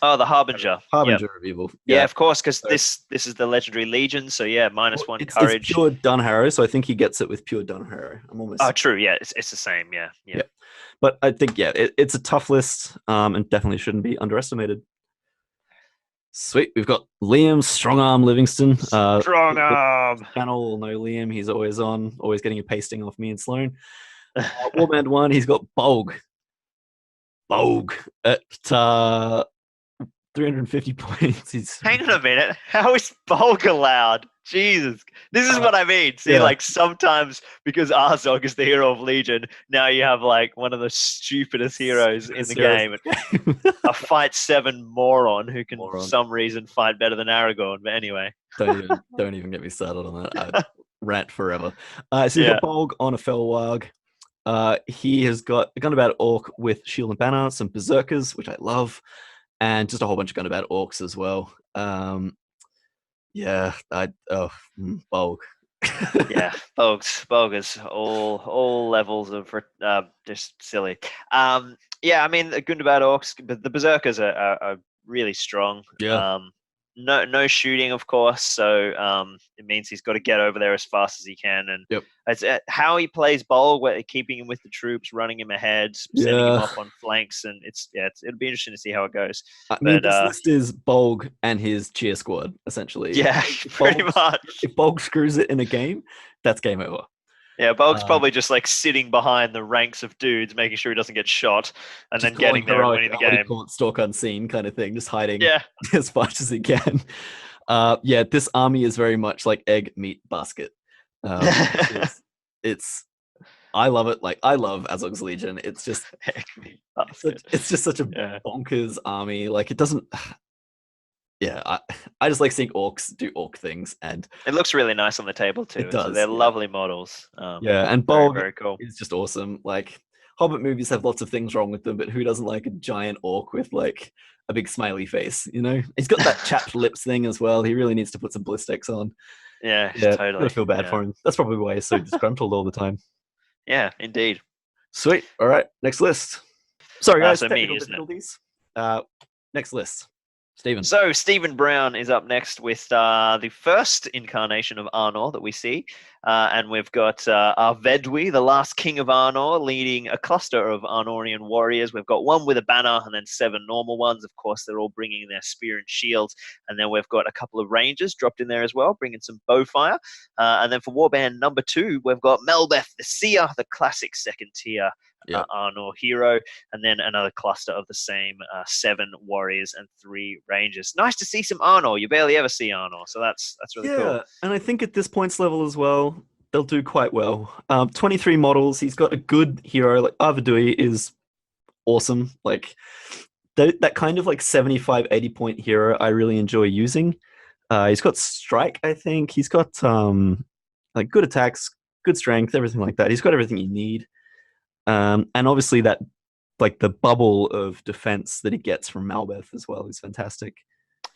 Oh, the Harbinger. Harbinger of Evil. Yeah, of course, because this is the Legendary Legion. So yeah, -1 courage. It's pure Dunharrow, so I think he gets it with pure Dunharrow. I'm almost. Oh, true. Yeah, it's the same. Yeah. But I think it's a tough list, and definitely shouldn't be underestimated. Sweet. We've got Liam Strongarm Livingston. Strongarm. Channel will know Liam. He's always on, always getting a pasting off me and Sloan. Warband 1, he's got Bolg. At 350 points. Hang on a minute. How is Bolg allowed? Jesus. This is what I mean. See, like sometimes because Arzog is the hero of Legion, now you have like one of the stupidest heroes in the game. A fight 7 moron who can for some reason fight better than Eragon. But anyway. Don't even get me started on that. I'd rant forever. So you've got Bolg on a Felwarg. He has got a Gunabat Orc with shield and banner, some berserkers, which I love, and just a whole bunch of Gunabat Orcs as well. Bolg. Yeah, bogus, all levels of just silly. Yeah, I mean the good and bad orcs, but the berserkers are really strong. Yeah. No shooting, of course, so it means he's got to get over there as fast as he can, and Yep. it's how he plays Bolg, where keeping him with the troops, running him ahead, sending him Yeah. off on flanks, and it'll be interesting to see how it goes. I mean, But this list is Bolg and his cheer squad, essentially. yeah, pretty much. If Bolg screws it in a game, that's game over. Yeah, Bolg's probably just like sitting behind the ranks of dudes, making sure he doesn't get shot, and then getting there and winning the game. Stalk unseen kind of thing, just hiding Yeah. as much as he can. Yeah, this army is very much like egg, meat, basket. It's I love it. Like I love Azog's Legion. It's just it's just such a bonkers army. Like it doesn't. Yeah, I just like seeing orcs do orc things, and it looks really nice on the table too. It does. So they're lovely models. And Bolg very cool. is just awesome. Like Hobbit movies have lots of things wrong with them, but who doesn't like a giant orc with like a big smiley face? You know, he's got that chapped lips thing as well. He really needs to put some Blistex on. Yeah, totally. I feel bad for him. That's probably why he's so disgruntled all the time. Yeah, indeed. Sweet. All right, next list. Sorry, guys. So me, isn't it? Next list. Stephen. So Stephen Brown is up next with the first incarnation of Arnor that we see. And we've got our Vedwi, the last king of Arnor, leading a cluster of Arnorian warriors. We've got one with a banner and then 7 normal ones. Of course, they're all bringing their spear and shield. And then we've got a couple of rangers dropped in there as well, bringing some bowfire. And then for warband number 2, we've got Melbeth, the seer, the classic second tier Arnor hero, and then another cluster of the same 7 warriors and 3 rangers. Nice to see some Arnor. You barely ever see Arnor, so that's really cool. And I think at this points level as well, they'll do quite well. 23 models. He's got a good hero. Like Arvidui is awesome. Like that kind of like 75, 80 point hero I really enjoy using. He's got strike, I think. He's got like good attacks, good strength, everything like that. He's got everything you need. And obviously that like the bubble of defense that he gets from Melbeth as well is fantastic.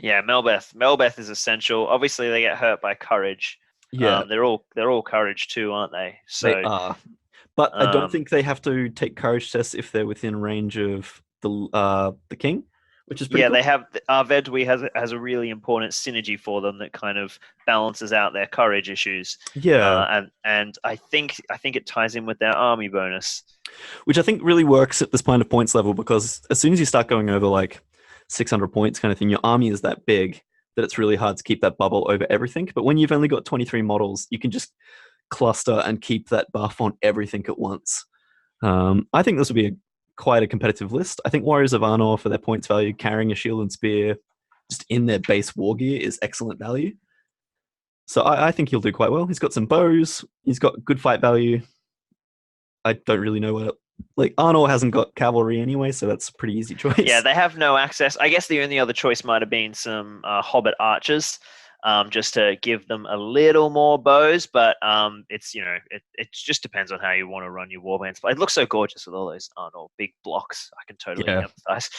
Yeah, Melbeth is essential. Obviously they get hurt by courage. Yeah, they're all courage too, aren't they? So they are. But I don't think they have to take courage tests if they're within range of the king, which is pretty cool. They have. Vedwi has a really important synergy for them that kind of balances out their courage issues. Yeah, and I think it ties in with their army bonus, which I think really works at this kind of points level, because as soon as you start going over like 600 points kind of thing, your army is that big that it's really hard to keep that bubble over everything. But when you've only got 23 models, you can just cluster and keep that buff on everything at once. I think this will be quite a competitive list. I think Warriors of Arnor, for their points value, carrying a shield and spear just in their base war gear is excellent value. So I think he'll do quite well. He's got some bows. He's got good fight value. I don't really know what... Like, Arnor hasn't got cavalry anyway, so that's a pretty easy choice. Yeah, they have no access. I guess the only other choice might have been some Hobbit archers, just to give them a little more bows. But it's, it just depends on how you want to run your warbands. But it looks so gorgeous with all those Arnor big blocks. I can totally empathize.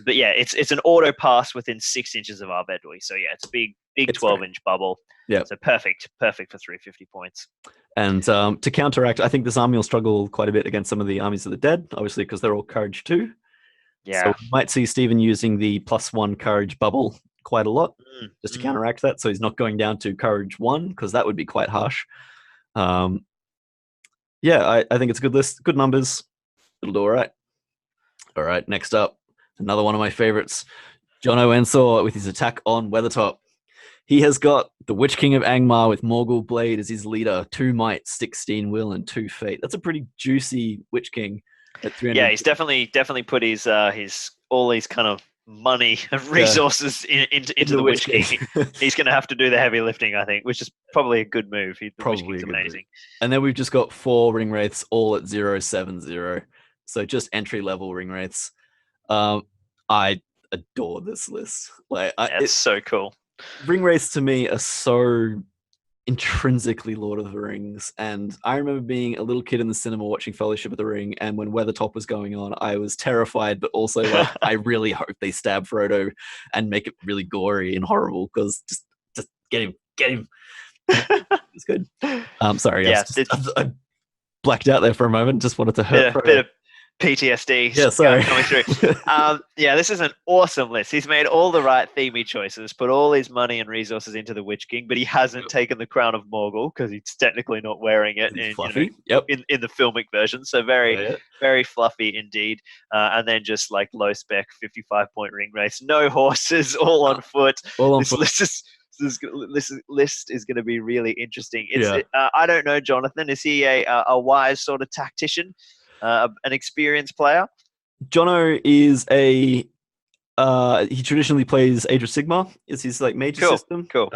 But yeah, it's an auto pass within 6 inches of our Vedwi. So yeah, it's a big 12-inch bubble. Yeah, so perfect for 350 points. And to counteract, I think this army will struggle quite a bit against some of the armies of the dead, obviously, because they're all courage 2. Yeah. So we might see Stephen using the +1 courage bubble quite a lot, just to counteract that. So he's not going down to courage 1, because that would be quite harsh. I think it's a good list, good numbers. It'll do all right. All right, next up, another one of my favorites, Jono Ensor with his attack on Weathertop. He has got the Witch King of Angmar with Morgul Blade as his leader, 2 might, 16 will, and 2 fate. That's a pretty juicy Witch King at 300. Yeah, he's definitely put his all these kind of money and resources into the Witch King. He's going to have to do the heavy lifting, I think, which is probably a good move. The Witch King's amazing. And then we've just got 4 ring wraiths, all at 070. So just entry level ring wraiths. I adore this list. It's so cool. Ring wraiths to me are so intrinsically Lord of the Rings, and I remember being a little kid in the cinema watching Fellowship of the Ring, and when Weathertop was going on, I was terrified, but also like I really hope they stab Frodo and make it really gory and horrible, because just get him. It's good. Sorry, Yeah, I blacked out there for a moment. Just wanted to hurt. bit of PTSD Yeah, sorry. coming through. Yeah, this is an awesome list. He's made all the right themey choices, put all his money and resources into the Witch King, but he hasn't taken the crown of Morgul because he's technically not wearing it Fluffy. Yep. in the filmic version. So very fluffy indeed. And then just like low spec 55-point ring race, no horses, all on foot. All on this foot. This list is going to be really interesting. I don't know, Jonathan. Is he a wise sort of tactician? An experienced player? Jono is he traditionally plays Age of Sigmar. It's his like major system. Cool.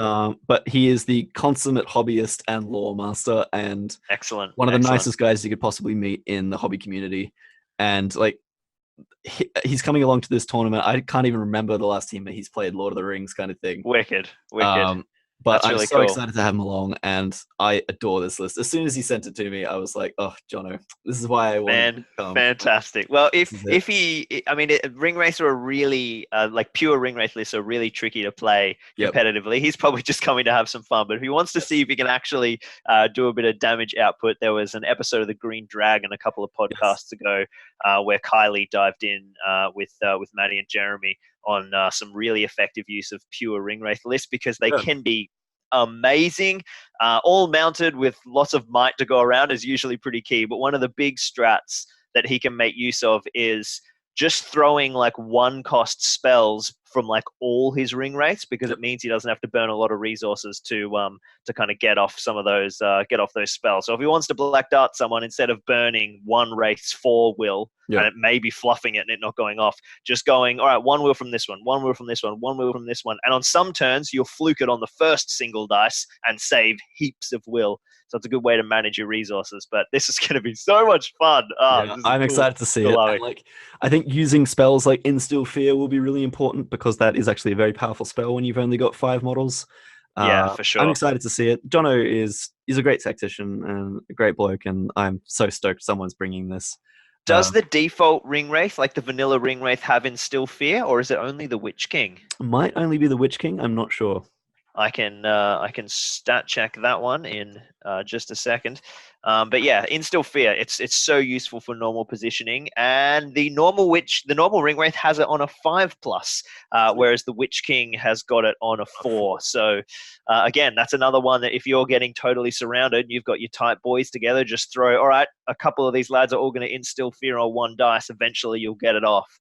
But he is the consummate hobbyist and lore master, and one of the nicest guys you could possibly meet in the hobby community. And like he's coming along to this tournament. I can't even remember the last time that he's played Lord of the Rings kind of thing. Wicked. But That's I'm really so cool. excited to have him along, and I adore this list. As soon as he sent it to me, I was like, "Oh, Jono, this is why I want to come." Fantastic. Well, if he, I mean, ring race are really like pure ring race lists are really tricky to play competitively. He's probably just coming to have some fun, but if he wants to see if he can actually do a bit of damage output, there was an episode of the Green Dragon a couple of podcasts ago where Kylie dived in with Maddie and Jeremy on some really effective use of pure ring wraith lists because they can be amazing. All mounted with lots of might to go around is usually pretty key. But one of the big strats that he can make use of is just throwing like one cost spells from like all his ring wraiths because it means he doesn't have to burn a lot of resources to kind of get off some of those spells. So if he wants to black dart someone, instead of burning one wraith's 4 will and it may be fluffing it and it not going off, just going, all right, 1 will from this one, 1 will from this one, 1 will from this one. And on some turns, you'll fluke it on the first single dice and save heaps of will. So it's a good way to manage your resources. But this is going to be so much fun. I'm excited to see it. And, like, I think using spells like Instill Fear will be really important because that is actually a very powerful spell when you've only got 5 models. For sure. I'm excited to see it. Jono is a great tactician and a great bloke, and I'm so stoked someone's bringing this. Does the default ring wraith, like the vanilla ring wraith, have Instill Fear, or is it only the Witch King? Might only be the Witch King. I'm not sure. I can stat check that one in just a second. But yeah, Instill Fear, it's so useful for normal positioning, and the normal ring wraith has it on a 5+, whereas the Witch King has got it on a 4. So again, that's another one that if you're getting totally surrounded, you've got your tight boys together, just throw, all right, a couple of these lads are all going to Instill Fear on 1 dice. Eventually, you'll get it off.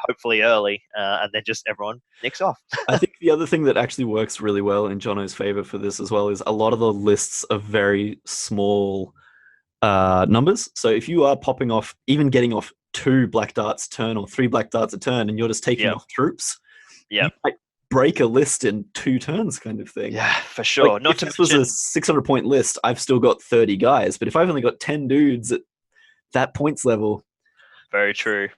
Hopefully early, and then just everyone nicks off. I think the other thing that actually works really well in Jono's favor for this as well is a lot of the lists are very small numbers. So if you are popping off, even getting off 2 black darts a turn or 3 black darts a turn, and you're just taking off troops, you might break a list in 2 turns kind of thing. Yeah, for sure. Like, if this was a 600-point list, I've still got 30 guys, but if I've only got 10 dudes at that points level... Very true.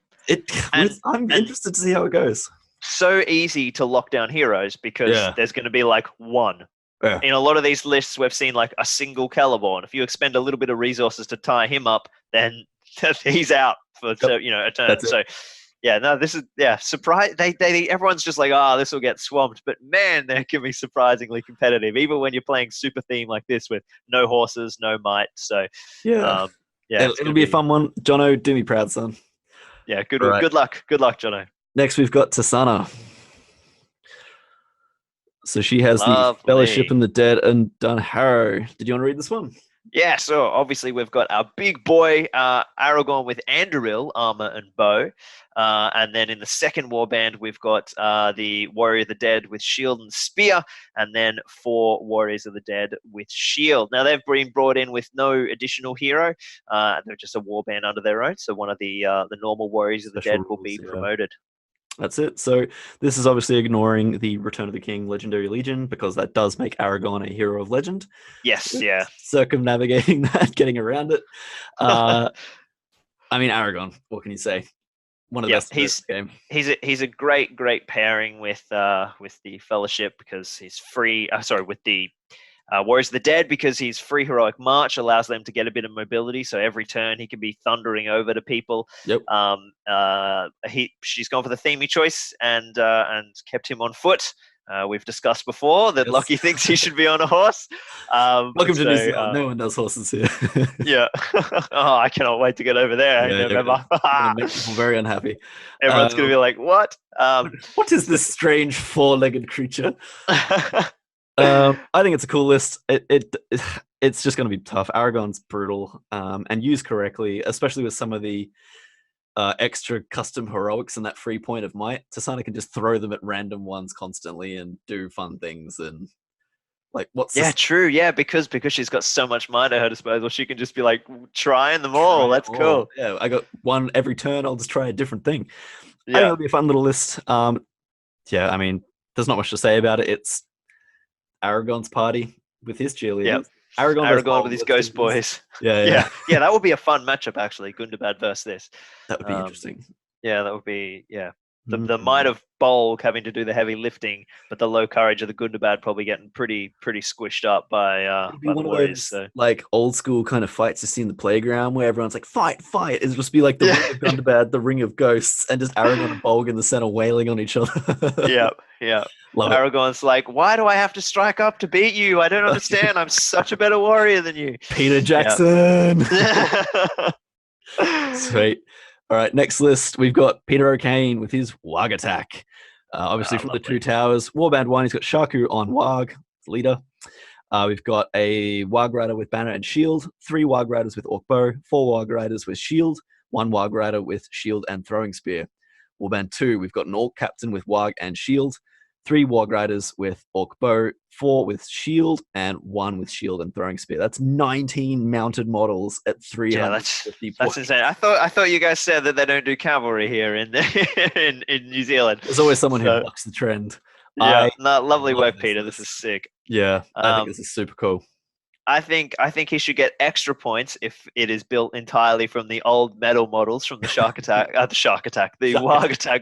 I'm interested to see how it goes. So easy to lock down heroes because there's going to be like 1. In a lot of these lists, we've seen like a single Caliban. If you expend a little bit of resources to tie him up, then he's out for a turn. So this is surprise. They everyone's just like, this will get swamped, but man, they can be surprisingly competitive, even when you're playing super theme like this with no horses, no might. So it'll be a fun one. Jono, do me proud, son. Yeah, good luck, Jono. Next, we've got Tasana. So she has the Fellowship and the Dead and Dunharrow. Did you want to read this one? Yeah, so obviously we've got our big boy Eragon with Anduril, armor and bow. And then in the second warband, we've got the Warrior of the Dead with shield and spear. And then 4 Warriors of the Dead with shield. Now, they've been brought in with no additional hero. They're just a warband under their own. So one of the normal Warriors of the Dead will be promoted. That's it. So this is obviously ignoring the Return of the King Legendary Legion because that does make Eragon a hero of legend. Yes, yeah. Circumnavigating that, getting around it. I mean, Eragon, what can you say? One of the best in this game. He's a great pairing with the Fellowship because he's free. With the Warriors of the Dead because he's free heroic march, allows them to get a bit of mobility. So every turn he can be thundering over to people. Yep. She's gone for the themey choice and kept him on foot. we've discussed before that Yes. Lockie thinks he should be on a horse. Welcome to New Zealand. No one does horses here. Yeah. Oh, I cannot wait to get over there in November. You're gonna make people very unhappy. Everyone's going to be like, what? What is this strange four-legged creature? I think it's a cool list. It's just going to be tough. Eragon's brutal, and used correctly, especially with some of the extra custom heroics and that free point of might. Tasana can just throw them at random ones constantly and do fun things. And like, true. Yeah, because she's got so much might at her disposal, she can just be like trying them all. That's cool. Yeah, I got one every turn. I'll just try a different thing. Yeah, I think it'll be a fun little list. Yeah, I mean, there's not much to say about it. It's Eragon's party with his cheerleaders. Yep. Eragon with his ghost boys. Yeah. That would be a fun matchup, actually. Gundabad versus this. That would be interesting. Yeah, that would be, The might of Bulk having to do the heavy lifting, but the low courage of the Gundabad probably getting pretty squished up by the warriors. Like old school kind of fights you see in the playground where everyone's like, fight. It'll just be like the ring of Gundabad, the ring of ghosts, and just Eragon and Bulk in the center wailing on each other. Yeah. Love Eragon's like, why do I have to strike up to beat you? I don't understand. I'm such a better warrior than you. Peter Jackson. Sweet. All right, next list, we've got Peter O'Kane with his Warg attack. Obviously from the Two Towers. Warband 1, he's got Shaku on Warg, leader. We've got a Warg Rider with Banner and Shield, 3 Warg Riders with Orc Bow, 4 Warg Riders with Shield, 1 Warg Rider with Shield and Throwing Spear. Warband 2, we've got an Orc Captain with Warg and Shield, 3 Warg Riders with Orc Bow, 4 with Shield, and 1 with Shield and Throwing Spear. That's 19 mounted models at 350 points. That's insane. I thought you guys said that they don't do cavalry here in in New Zealand. There's always someone who bucks the trend. Yeah, lovely work, Peter. This is sick. Yeah, I think this is super cool. I think he should get extra points if it is built entirely from the old metal models from the Warg Attack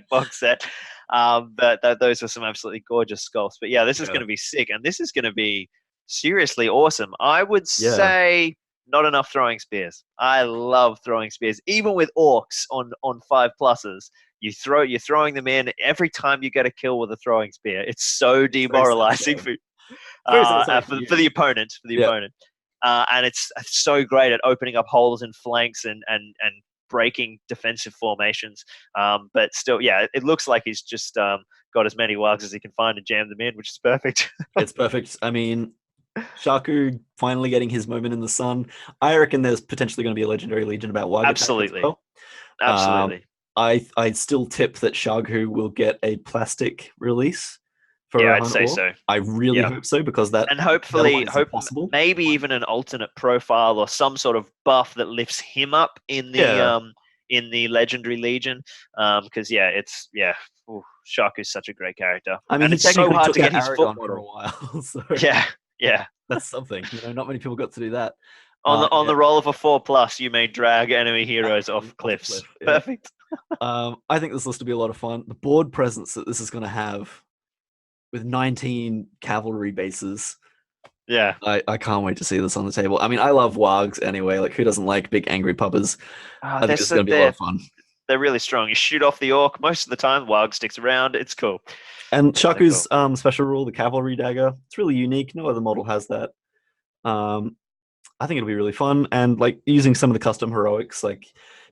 box set. But those are some absolutely gorgeous sculpts. But yeah, this is going to be sick, and this is going to be seriously awesome. I would say not enough throwing spears. I love throwing spears, even with orcs on 5+. You're throwing them in every time you get a kill with a throwing spear. It's so demoralizing for the opponent. And it's so great at opening up holes in flanks and breaking defensive formations. But still, it looks like he's just got as many wargs as he can find and jammed them in, which is perfect. It's perfect. I mean, Shaku finally getting his moment in the sun. I reckon there's potentially going to be a Legendary Legion about warg. Absolutely. Absolutely. I still tip that Shaku will get a plastic release. I'd say so. I really hope so, because hopefully maybe even an alternate profile or some sort of buff that lifts him up in the Legendary Legion. Because Shaku's such a great character. I mean, it's so hard to get his foot for a while. So that's something. Not many people got to do that. On the roll of a 4+, you may drag enemy heroes off cliffs. Perfect. I think this list will be a lot of fun. The board presence that this is going to have, with 19 cavalry bases. Yeah. I can't wait to see this on the table. I mean, I love wargs anyway. Like, who doesn't like big angry puppers? I think it's going to be a lot of fun. They're really strong. You shoot off the orc. Most of the time, warg sticks around. It's cool. And Shaku's special rule, the cavalry dagger, it's really unique. No other model has that. I think it'll be really fun. And like using some of the custom heroics, like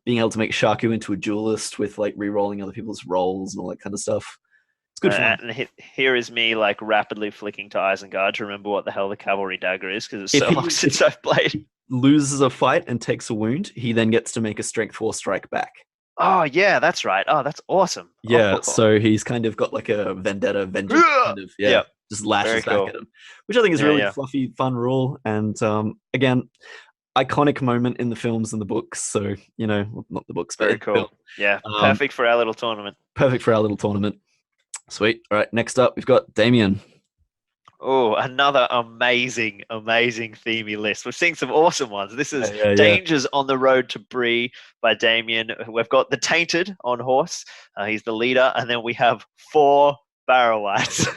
being able to make Shaku into a duelist with like re-rolling other people's rolls and all that kind of stuff. It's good fun. And here is me like rapidly flicking to Isengard to remember what the hell the cavalry dagger is, because it's so long since I've played. Loses a fight and takes a wound, he then gets to make a strength 4 strike back. Oh yeah, that's right. Oh, that's awesome. Yeah, so he's kind of got like a vendetta, vengeance kind of just lashes back at him, which I think is a really fluffy, fun rule. And again, iconic moment in the films and the books. So not the books, but very cool. Yeah, perfect for our little tournament. Sweet. All right, next up we've got Damien. Oh, another amazing themey list. We've seen some awesome ones. This is Dangers on the Road to Bree by Damien. We've got the Tainted on horse. He's the leader. And then we have 4 Barrow-wights.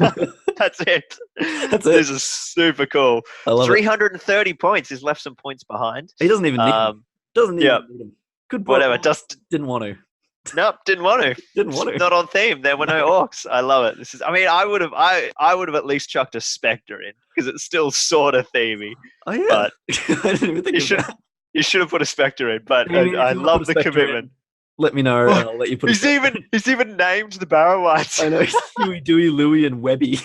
That's it. This is super cool. 330 points. He's left some points behind. He doesn't even need them. Doesn't even need them. Good boy. Whatever. Just didn't want to. Nope, didn't want to. Didn't want to. Not on theme. There were no orcs. I love it. This is. I mean, I would have at least chucked a spectre in because it's still sort of themey. Oh yeah, But I didn't even think you of should that. you should have put a spectre in. But Damien, if I you wanna love put a the spectre commitment. in, let me know, and I'll let you put. He's even named the Barrow-wights. I know, Huey, Dewey, Louie, and Webby.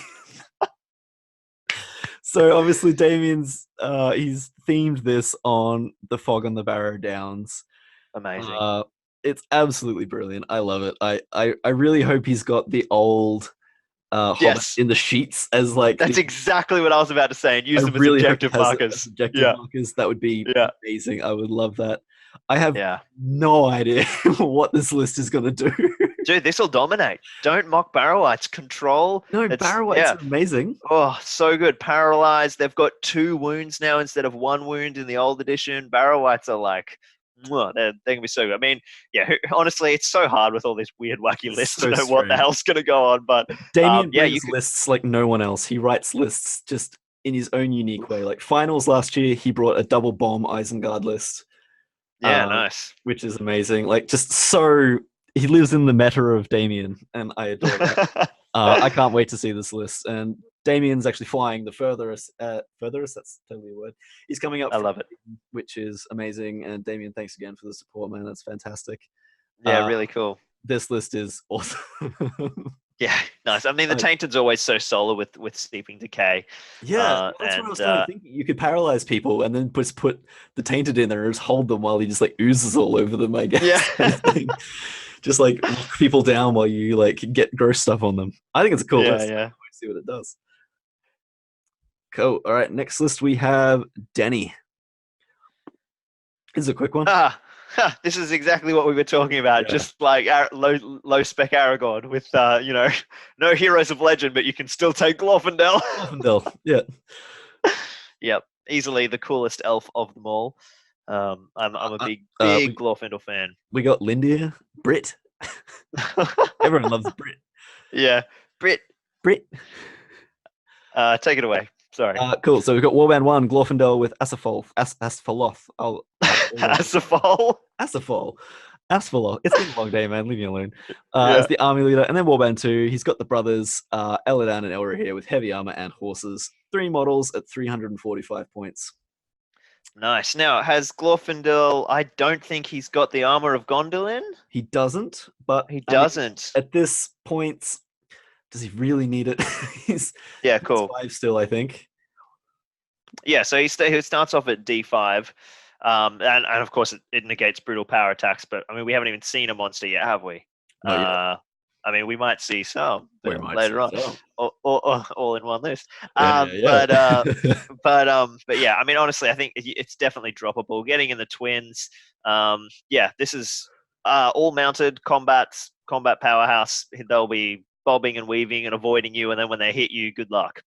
So obviously Damien's he's themed this on the Fog on the Barrow Downs. Amazing. It's absolutely brilliant. I love it. I really hope he's got the old Hobbit Yes. in the sheets as like. That's exactly what I was about to say, and use I them really as hope objective he has markers. as objective markers. That would be amazing. I would love that. I have no idea what this list is going to do. Dude, this will dominate. Don't mock Barrow-wights. Control. No, Barrow-wights are amazing. Oh, so good. Paralyzed. They've got 2 wounds now instead of 1 wound in the old edition. Barrow-wights are like, they're going to be so good. I mean, honestly, it's so hard with all these weird, wacky lists to know what the hell's going to go on. But Damien brings lists like no one else. He writes lists just in his own unique way. Like finals last year, he brought a double bomb Isengard list. Yeah, nice. Which is amazing. Like just so he lives in the meta of Damien, and I adore that. I can't wait to see this list. And Damien's actually flying the furthest. Furthest, that's totally a word. He's coming up. I love it, which is amazing. And Damien, thanks again for the support, man. That's fantastic. Yeah, really cool. This list is awesome. Yeah, nice. I mean, the Tainted's always so solid with Steeping Decay. Yeah, that's what I was kind of thinking. You could paralyze people and then just put the Tainted in there and just hold them while he just like oozes all over them, I guess. Yeah. Just like lock people down while you like get gross stuff on them. I think it's a cool list. Yeah. Let's see what it does. Cool. All right, next list we have Denny. This is a quick one. This is exactly what we were talking about. Yeah. Just like low spec Eragon with no heroes of legend, but you can still take Glorfindel. Glorfindel, yeah. Yep, easily the coolest elf of them all. I'm a big Glorfindel fan. We got Lindia, Brit. Everyone loves Brit. Yeah, Brit. Take it away. Sorry. Cool. So we've got Warband 1, Glorfindel with Asphaloth. Asphaloth. It's been a long day, man. Leave me alone. As the army leader. And then Warband 2, he's got the brothers, Eladan and Elro here with heavy armor and horses. 3 models at 345 points. Nice. Now, has Glorfindel, I don't think he's got the armor of Gondolin. He doesn't, but... He doesn't. At this point... Does he really need it? He's cool. 5 still, I think. Yeah, so he starts off at D5, and of course it negates brutal power attacks. But I mean, we haven't even seen a monster yet, have we? I mean, we might see some later on, all in one list. But yeah, I mean, honestly, I think it's definitely droppable. Getting in the twins, this is all mounted combat powerhouse. They'll be bobbing and weaving and avoiding you, and then when they hit you, good luck.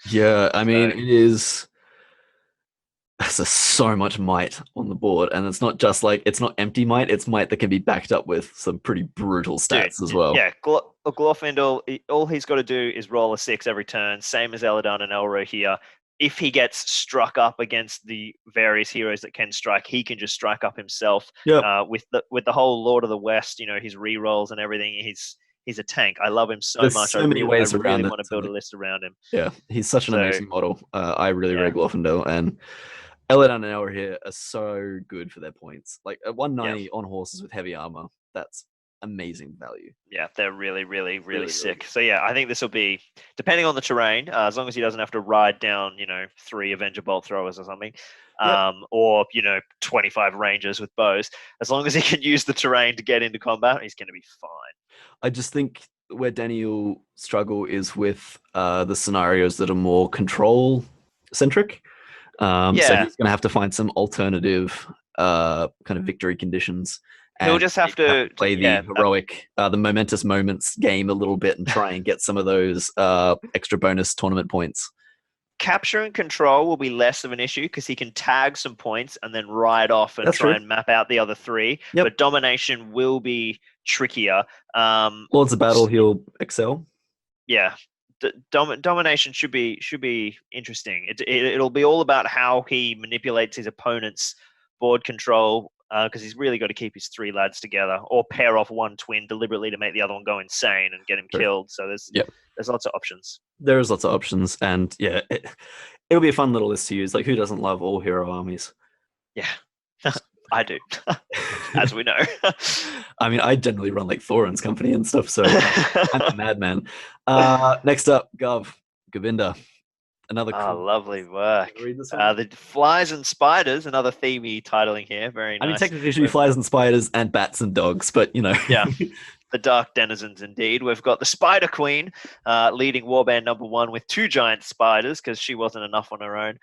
Yeah, I mean, there's so much might on the board, and it's not just like, it's not empty might, it's might that can be backed up with some pretty brutal stats as well. Yeah, Glorfindel, all he's got to do is roll a 6 every turn, same as Eladan and Elro here. If he gets struck up against the various heroes that can strike, he can just strike up himself. Yep. With the whole Lord of the West, his re-rolls and everything, he's a tank. I love him so much. So many ways I really around want to build a list around him. Yeah, he's such an amazing model. I really rate Glorfindel, and Eladan and Elro here are so good for their points. Like at 190 on horses with heavy armor, that's amazing value. Yeah, they're really, really, really sick. So yeah, I think this will be, depending on the terrain, as long as he doesn't have to ride down, 3 Avenger Bolt throwers or something, or 25 rangers with bows. As long as he can use the terrain to get into combat, he's going to be fine. I just think where Danny will struggle is with the scenarios that are more control centric. So he's going to have to find some alternative kind of victory conditions. He'll just have to play the heroic, the momentous moments game a little bit and try and get some of those extra bonus tournament points. Capture and control will be less of an issue because he can tag some points and then ride off and try and map out the other 3. Yep. But domination will be trickier. Lords of Battle, he'll excel. Yeah. Domination should be interesting. It'll be all about how he manipulates his opponent's board control because he's really got to keep his 3 lads together, or pair off one twin deliberately to make the other one go insane and get him killed. So there's lots of options. There is lots of options, and yeah, it'll be a fun little list to use. Like, who doesn't love all hero armies? Yeah, I do, as we know. I mean, I generally run like Thorin's company and stuff, so I'm a madman. Next up, Govinda. Another cool lovely work. Read this one? The flies and spiders, another themey titling here. Very nice. I mean, technically, it should be flies and spiders and bats and dogs, but you know. Yeah. The dark denizens, indeed. We've got the Spider Queen leading Warband number 1 with 2 giant spiders because she wasn't enough on her own.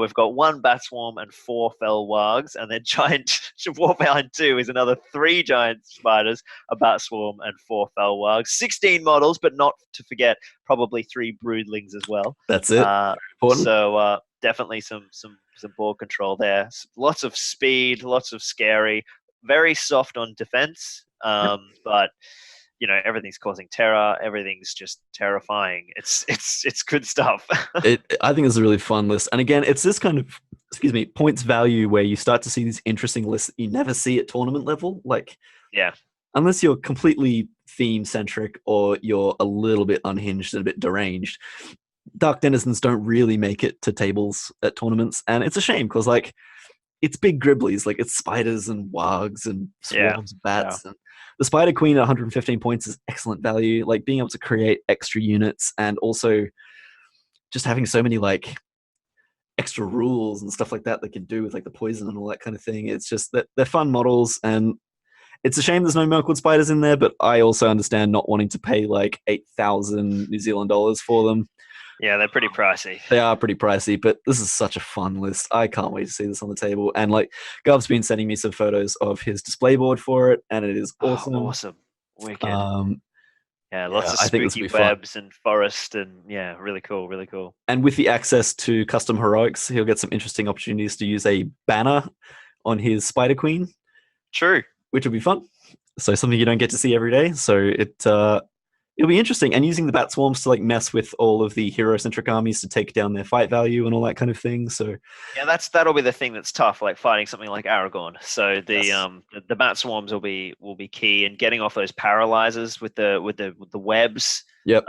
We've got 1 bat swarm and 4 fell wargs, and then giant Warband 2 is another 3 giant spiders, a bat swarm, and 4 fell wargs. 16 models, but not to forget probably 3 broodlings as well. That's it. So definitely some board control there. Lots of speed, lots of scary. Very soft on defense, but you know, everything's causing terror. Everything's just terrifying. It's good stuff. I think it's a really fun list, and again, it's this kind of points value where you start to see these interesting lists that you never see at tournament level. Like, unless you're completely theme centric or you're a little bit unhinged and a bit deranged, Dark Denizens don't really make it to tables at tournaments, and it's a shame because like, it's big gribblies, like it's spiders and wargs and swarms of bats. And the Spider Queen at 115 points is excellent value. Like, being able to create extra units and also just having so many like extra rules and stuff like that they can do with like the poison and all that kind of thing. It's just that they're fun models, and it's a shame there's no Mirkwood spiders in there, but I also understand not wanting to pay like 8,000 New Zealand dollars for them. Yeah, they're pretty pricey. They are pretty pricey, but this is such a fun list. I can't wait to see this on the table. And like, Gov's been sending me some photos of his display board for it, and it is awesome. Awesome. Wicked. Lots of spooky webs and forest, and really cool, really cool. And with the access to custom heroics, he'll get some interesting opportunities to use a banner on his Spider Queen. True. Which will be fun. So something you don't get to see every day. So it'll be interesting, and using the bat swarms to like mess with all of the hero-centric armies to take down their fight value and all that kind of thing. So that'll be the thing that's tough, like fighting something like Eragon. So the bat swarms will be key, and getting off those paralyzers with the webs. Yep.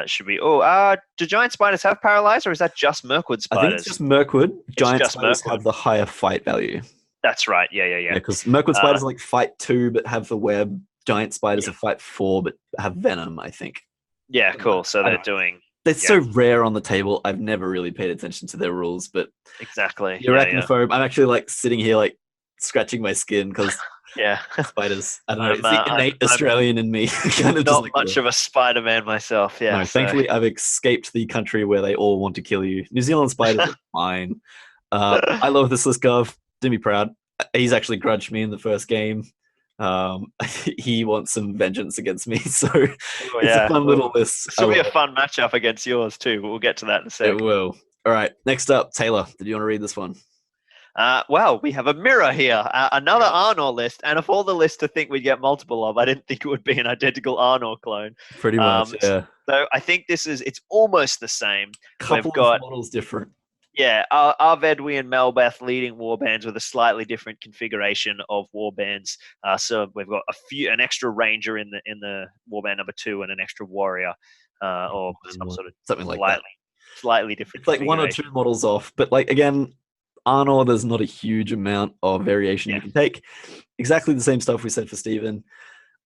Should be. Do giant spiders have paralyzer, or is that just Mirkwood spiders? I think it's just Mirkwood. Giant spiders have the higher fight value. That's right. Yeah. Because Mirkwood spiders like fight 2 but have the web. Giant spiders are fight 4 but have venom, I think. Yeah, cool. So they're so rare on the table. I've never really paid attention to their rules, but exactly. You're arachnophobe. I'm actually like sitting here like scratching my skin because spiders. I don't know. It's the innate Australian in me. kind of not much of a Spider-Man myself. Yeah. No, thankfully I've escaped the country where they all want to kill you. New Zealand spiders are fine. I love this list, Gov. Do me proud. He's actually grudged me in the first game. He wants some vengeance against me, so it's a fun little list. This will be a fun matchup against yours too, but we'll get to that in a second. It will. All right, next up, Taylor, did you want to read this one? Well, we have a mirror here, another Arnor list, and of all the lists to think we'd get multiple of, I didn't think it would be an identical Arnor clone. Pretty much, yeah. So I think it's almost the same. We've got models different. Yeah, Arvedwi and Melbeth leading warbands with a slightly different configuration of warbands. So we've got an extra ranger in the warband number 2 and an extra warrior, or some sort of something like that. Slightly different. It's like 1 or 2 models off, but like again, Arnor, there's not a huge amount of variation you can take. Exactly the same stuff we said for Steven.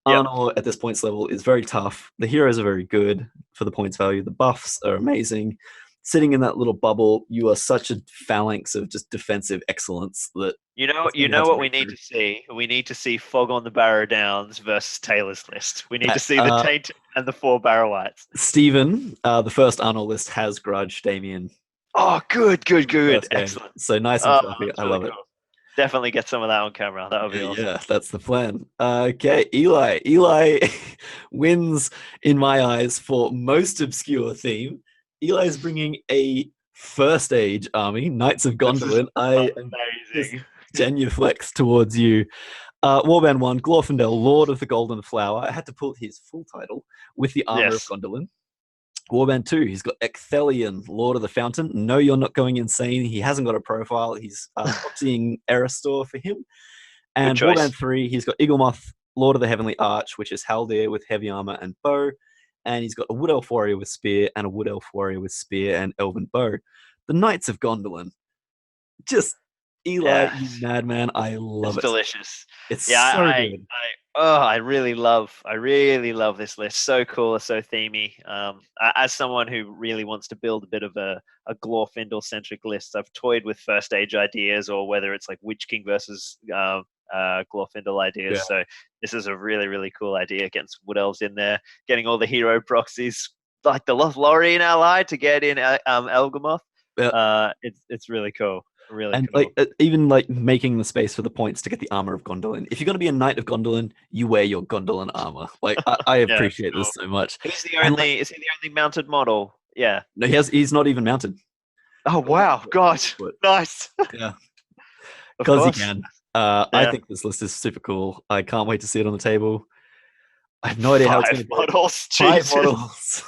Arnor at this points level is very tough. The heroes are very good for the points value. The buffs are amazing. Sitting in that little bubble, you are such a phalanx of just defensive excellence that you know what we need to see. We need to see Fog on the Barrow Downs versus Taylor's list. We need to see the Taint and the 4 Barrowites. Steven, the first Arnold list has Grudge Damien. Oh, good. Excellent. So nice and fluffy. I love it. Definitely get some of that on camera. That would be awesome. Yeah, that's the plan. Okay, Eli. Eli wins in my eyes for most obscure theme. Eli is bringing a first age army, Knights of Gondolin. I am genuflex towards you. Warband 1, Glorfindel, Lord of the Golden Flower. I had to pull his full title with the Armor of Gondolin. Warband 2, he's got Ecthelion, Lord of the Fountain. No, you're not going insane. He hasn't got a profile. He's proxying Eristor for him. And Warband 3, he's got Eaglemoth, Lord of the Heavenly Arch, which is Haldir with heavy armor and bow. And he's got a Wood Elf Warrior with spear and a Wood Elf Warrior with spear and Elven bow. The Knights of Gondolin. Just Eli, you madman. I love it. It's delicious. It's so good. I really love this list. So cool, so themey. As someone who really wants to build a bit of a Glorfindel centric list, I've toyed with first age ideas, or whether it's like Witch King versus Glorfindel ideas. Yeah. So this is a really, really cool idea. Getting some Wood Elves in there, getting all the hero proxies like the Lothlorien ally to get in Elgamoth. Yeah. It's really cool. Really and cool. Like even like making the space for the points to get the armor of Gondolin. If you're going to be a Knight of Gondolin, you wear your Gondolin armor. Like I appreciate this so much. Is he the only mounted model? Yeah. No, he's not even mounted. Oh wow, God, nice. Yeah, because he can. I think this list is super cool. I can't wait to see it on the table. I have no idea how it's going to be. 5 models.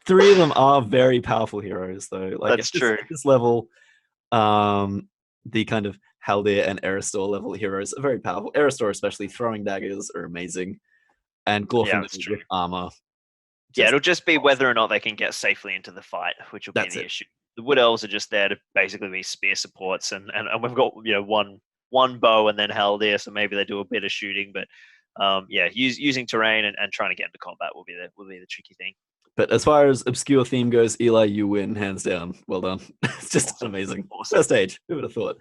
3 of them are very powerful heroes, though. Like that's true. At this level, the kind of Haldir and Eristor level heroes are very powerful. Eristor, especially, throwing daggers are amazing, and Glorfindel with armor. Yeah, it'll just be whether or not they can get safely into the fight, which will be the issue. The Wood Elves are just there to basically be spear supports, and we've got one bow and then Haldir, so maybe they do a bit of shooting, but using terrain and trying to get into combat will be the tricky thing. But as far as obscure theme goes, Eli, you win, hands down. Well done. It's just awesome. Amazing. Awesome. First stage. Who would have thought?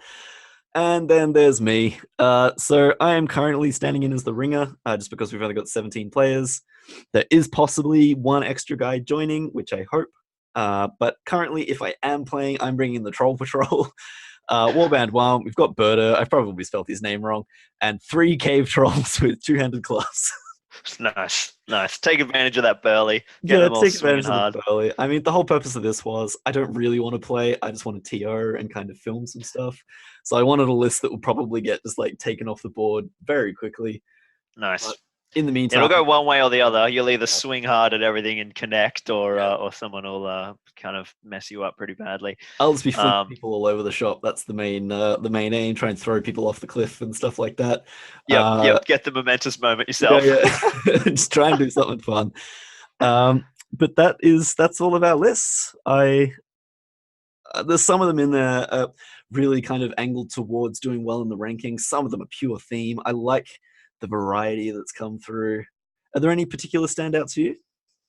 And then there's me. So I am currently standing in as the ringer, just because we've only got 17 players. There is possibly one extra guy joining, which I hope. But currently, if I am playing, I'm bringing the Troll Patrol. Warband 1, we've got Berta. I've probably spelled his name wrong. And 3 cave trolls with 2-handed clubs. Nice. Take advantage of that burly. Take advantage of the burly. I mean, the whole purpose of this was I don't really want to play. I just want to TO and kind of film some stuff. So I wanted a list that would probably get just like taken off the board very quickly. Nice. But in the meantime, it'll go one way or the other. You'll either swing hard at everything and connect, or someone will kind of mess you up pretty badly. I'll just be flipping people all over the shop. That's the main aim. Try and throw people off the cliff and stuff like that. Yep. Get the momentous moment yourself. Yeah. Just try and do something fun. But that's all of our lists. There's some of them in there really kind of angled towards doing well in the rankings. Some of them are pure theme. I like the variety that's come through. Are there any particular standouts for you?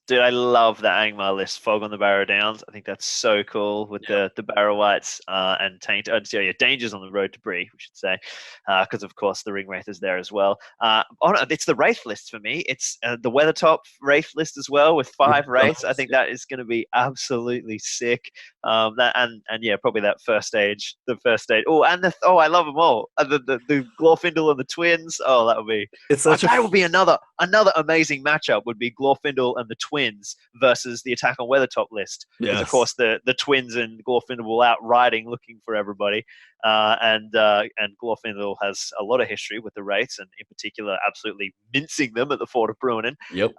Dude, I love that Angmar list, Fog on the Barrow Downs. I think that's so cool with the Barrow Wights and Taint. Dangers on the Road to Bree, we should say, because of course the Ring Wraith is there as well. It's the Wraith list for me. It's the Weathertop Wraith list as well with 5 Wraiths. I think that is going to be absolutely sick. Probably that first stage. Oh, I love them all. The Glorfindel and the twins. Oh, that would be. That would be another amazing matchup. Would be Glorfindel and the twins versus the Attack on Weathertop list. Because of course the twins and Glorfindel will out riding looking for everybody. And Glorfindel has a lot of history with the Wraiths, and in particular absolutely mincing them at the Fort of Bruinen. Yep.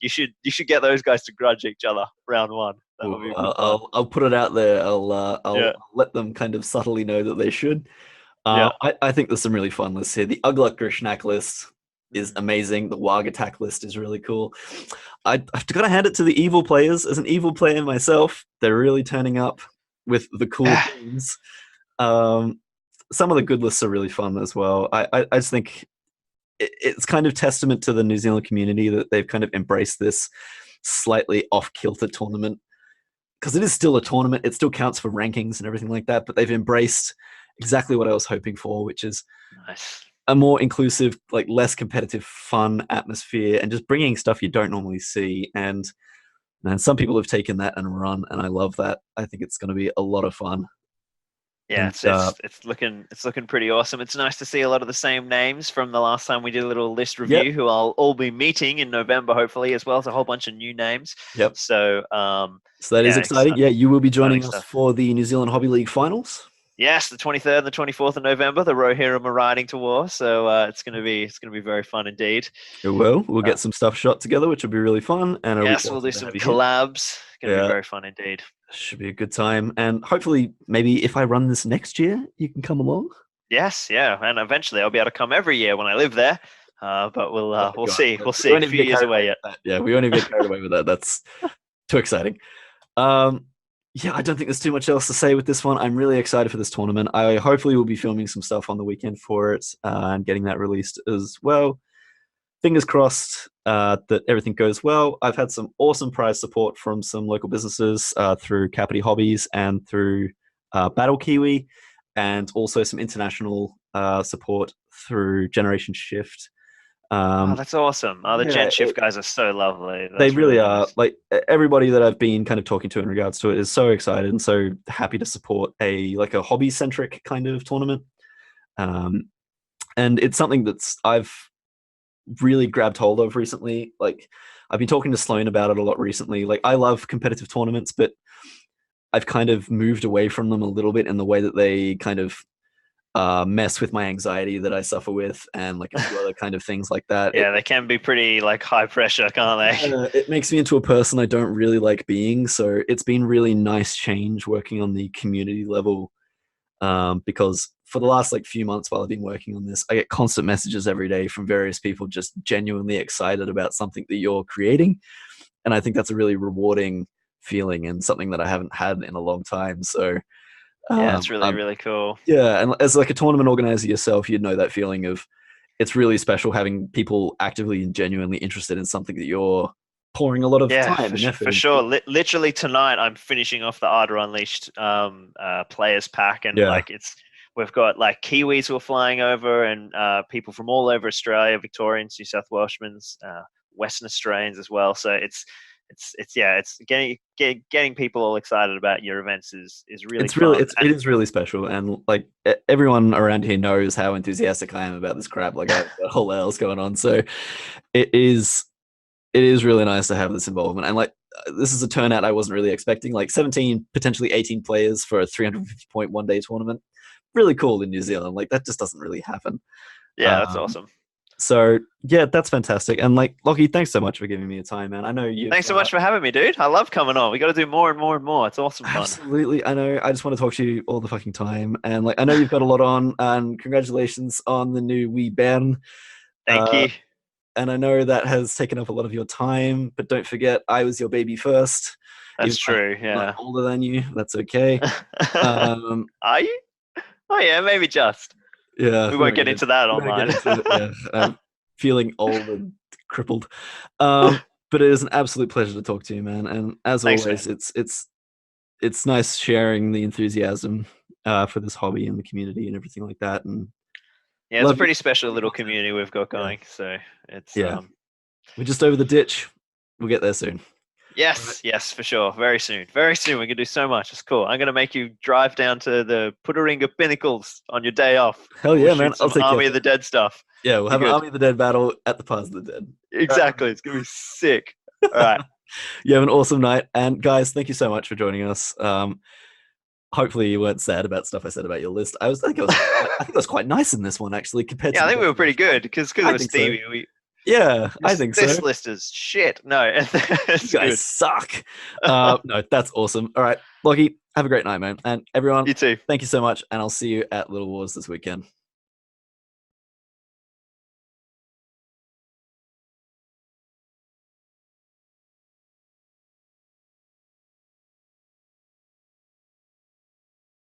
You should get those guys to grudge each other round 1. I'll put it out there. I'll let them kind of subtly know that they should. I think there's some really fun lists here. The Ugluk Grishnak list is amazing. The Warg attack list is really cool. I've got to hand it to the evil players. As an evil player myself, they're really turning up with the cool things. Some of the good lists are really fun as well. I just think it's kind of testament to the New Zealand community that they've kind of embraced this slightly off-kilter tournament, because it is still a tournament. It still counts for rankings and everything like that, but they've embraced exactly what I was hoping for, which is nice. A more inclusive, like less competitive, fun atmosphere, and just bringing stuff you don't normally see. And man, some people have taken that and run, and I love that. I think it's going to be a lot of fun. Yeah, it's looking pretty awesome. It's nice to see a lot of the same names from the last time we did a little list review, who I'll all be meeting in November, hopefully, as well as a whole bunch of new names. Yep. So that is exciting. Yeah, you will be joining us for the New Zealand Hobby League finals. Yes, the 23rd and the 24th of November, the Rohirrim are riding to war, so it's gonna be very fun indeed. It will. We'll get some stuff shot together, which will be really fun, and it'll be Yes, we'll awesome do to some have you here. collabs. Gonna be Yeah, very fun indeed. should be a good time, and hopefully, maybe if I run this next year, you can come along. Yes, yeah, and eventually I'll be able to come every year when I live there. But we'll God, see. We'll we see. A won't even few get years carried away yet. with that. Yeah, we won't even get carried away with that. That's too exciting. Yeah, I don't think there's too much else to say with this one. I'm really excited for this tournament. I hopefully will be filming some stuff on the weekend for it and getting that released as well. Fingers crossed that everything goes well. I've had some awesome prize support from some local businesses through Capity Hobbies and through Battle Kiwi, and also some international support through Generation Shift. Oh, that's awesome. Oh, the Gen Shift guys are so lovely. They That's really are. nice. Like everybody that I've been kind of talking to in regards to it is so excited and so happy to support a hobby centric kind of tournament. And it's something that's I've really grabbed hold of recently. Like I've been talking to Sloan about it a lot recently. Like I love competitive tournaments, but I've kind of moved away from them a little bit in the way that they kind of mess with my anxiety that I suffer with, and like a few other kind of things like that. Yeah, they can be pretty like high pressure, can't they? It makes me into a person I don't really like being. So it's been really nice change working on the community level, because for the last like few months while I've been working on this, I get constant messages every day from various people just genuinely excited about something that you're creating, and I think that's a really rewarding feeling and something that I haven't had in a long time. So Yeah, it's really, really cool. yeah, and as like a tournament organizer yourself, you'd know that feeling of it's really special having people actively and genuinely interested in something that you're pouring a lot of time and effort for into. sure. Literally tonight, I'm finishing off the Ardor Unleashed players pack, and like we've got like Kiwis who are flying over, and people from all over Australia, Victorians, New South Welshmans, Western Australians as well. So it's getting people all excited about your events is really fun. It is really special, and like everyone around here knows how enthusiastic I am about this crap. Like I've got whole else going on, so it is really nice to have this involvement. And like this is a turnout I wasn't really expecting. Like 17, potentially 18 players for a 350 point one day tournament, really cool in New Zealand. Like that just doesn't really happen. Yeah, that's awesome. So yeah, that's fantastic. And like Lockie, thanks so much for giving me a time, man. I know you. Thanks so much for having me, dude. I love coming on. We got to do more and more and more. It's awesome fun. Absolutely. I know. I just want to talk to you all the fucking time. And like I know you've got a lot on, and congratulations on the new wee Ben. Thank you. And I know that has taken up a lot of your time, but don't forget I was your baby first. That's true. I'm not older than you. That's okay. Are you? Oh yeah, maybe just. Yeah, we won't get into that online. I'm feeling old and crippled, but it is an absolute pleasure to talk to you, man. And as Thanks, always, man. it's nice sharing the enthusiasm for this hobby and the community and everything like that. And yeah, it's a pretty special little community we've got going. Yeah. So it's we're just over the ditch. We'll get there soon. Yes, right. Yes, for sure. Very soon. Very soon. We can do so much. It's cool. I'm going to make you drive down to the Puttaringa Pinnacles on your day off. Hell yeah, man. I'll take Army of the Dead stuff. Yeah, we'll have an Army of the Dead battle at the Paths of the Dead. Exactly. It's going to be sick. All right. You have an awesome night. And guys, thank you so much for joining us. Hopefully you weren't sad about stuff I said about your list. I think it was quite nice in this one, actually, compared to... I think we were pretty good because it was Stevie. So. Yeah, I think so. This list is shit. No, you guys suck. No, that's awesome. All right, Lockie, have a great night, man. And everyone, you too. Thank you so much, and I'll see you at Little Wars this weekend.